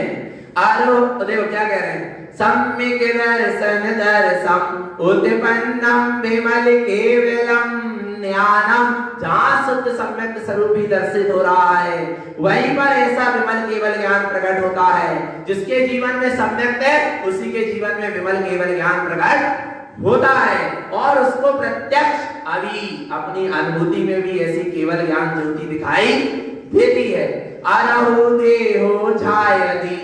आरो देखो क्या कह रहे हैं, सम्यक दर्शन दर्शम उत्पन्नम विमल केवलम ज्ञानम, जहां शुद्ध सम्यक स्वरूप ही दर्शित हो रहा है, वहीं पर ऐसा विमल केवल ज्ञान प्रकट होता है। जिसके जीवन में सम्यक है, उसी के जीवन में विमल केवल ज्ञान प्रकट होता है, और उसको प्रत्यक्ष अभी अपनी अनुभूति में भी ऐसी केवल ज्ञान ज्योति दिखाई देती है। अरहु देहो छायति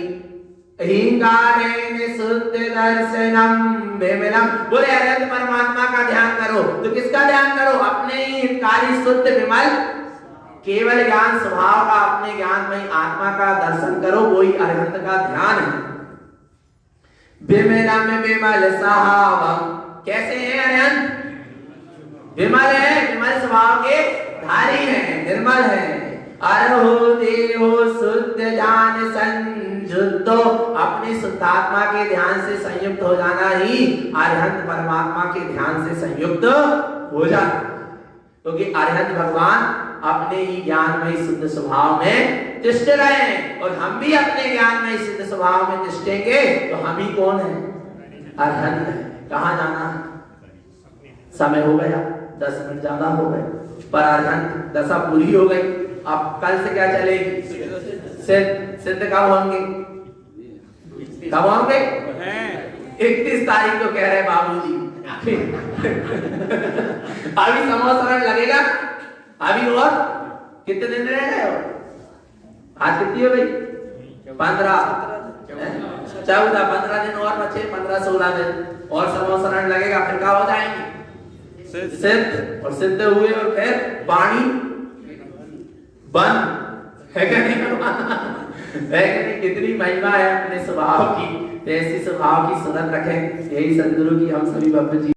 हिंगारेण शुद्ध दर्शनम विमलम, बोले अनंत परमात्मा का ध्यान करो, तो किसका ध्यान करो, अपने ही हितकारी शुद्ध विमल केवल ज्ञान स्वभाव का, अपने ज्ञान में आत्मा का दर्शन करो, वही अरिहंत का ध्यान है। विमलम विमल सहावम, कैसे है अरिहंत, विमल है, विमल स्वभाव के धारी है, निर्मल है। अरहु देहो शुद्ध ज्ञान संयुक्तो, अपनी शुद्धात्मा के ध्यान से संयुक्त हो जाना ही अरिहंत परमात्मा के ध्यान से संयुक्त हो जाना, क्योंकि अरिहंत भगवान अपने ही ज्ञान में शुद्ध स्वभाव में तिष्ठ रहे हैं, और हम भी अपने ज्ञान में शुद्ध स्वभाव में तिष्ठेंगे तो हम ही कौन है, अरिहंत है। कहाँ जाना है, समय हो गया, 10 मिनट ज्यादा हो गए, पर अरिहंत दशा पूरी हो गई। अब कल से क्या चलेगी, सिद्ध कब होंगे? कब होंगे? 31 तारीख को कह रहे बाबूजी। अभी संवत्सरण लगेगा, अभी और कितने दिन रह गए हो? आज कितनी हो गई? 15, 14, 15 दिन और बचे, 15-16 दिन और संवत्सरण लगेगा, फिर क्या हो जाएंगे? सिद्ध। और सिद्ध हुए और फिर वाणी बन है क्या नहीं? है कि नहीं? कितनी महिमा है अपने स्वभाव की। ऐसी स्वभाव की सुरत रखें, यही सदगुरु की हम सभी भक्त जी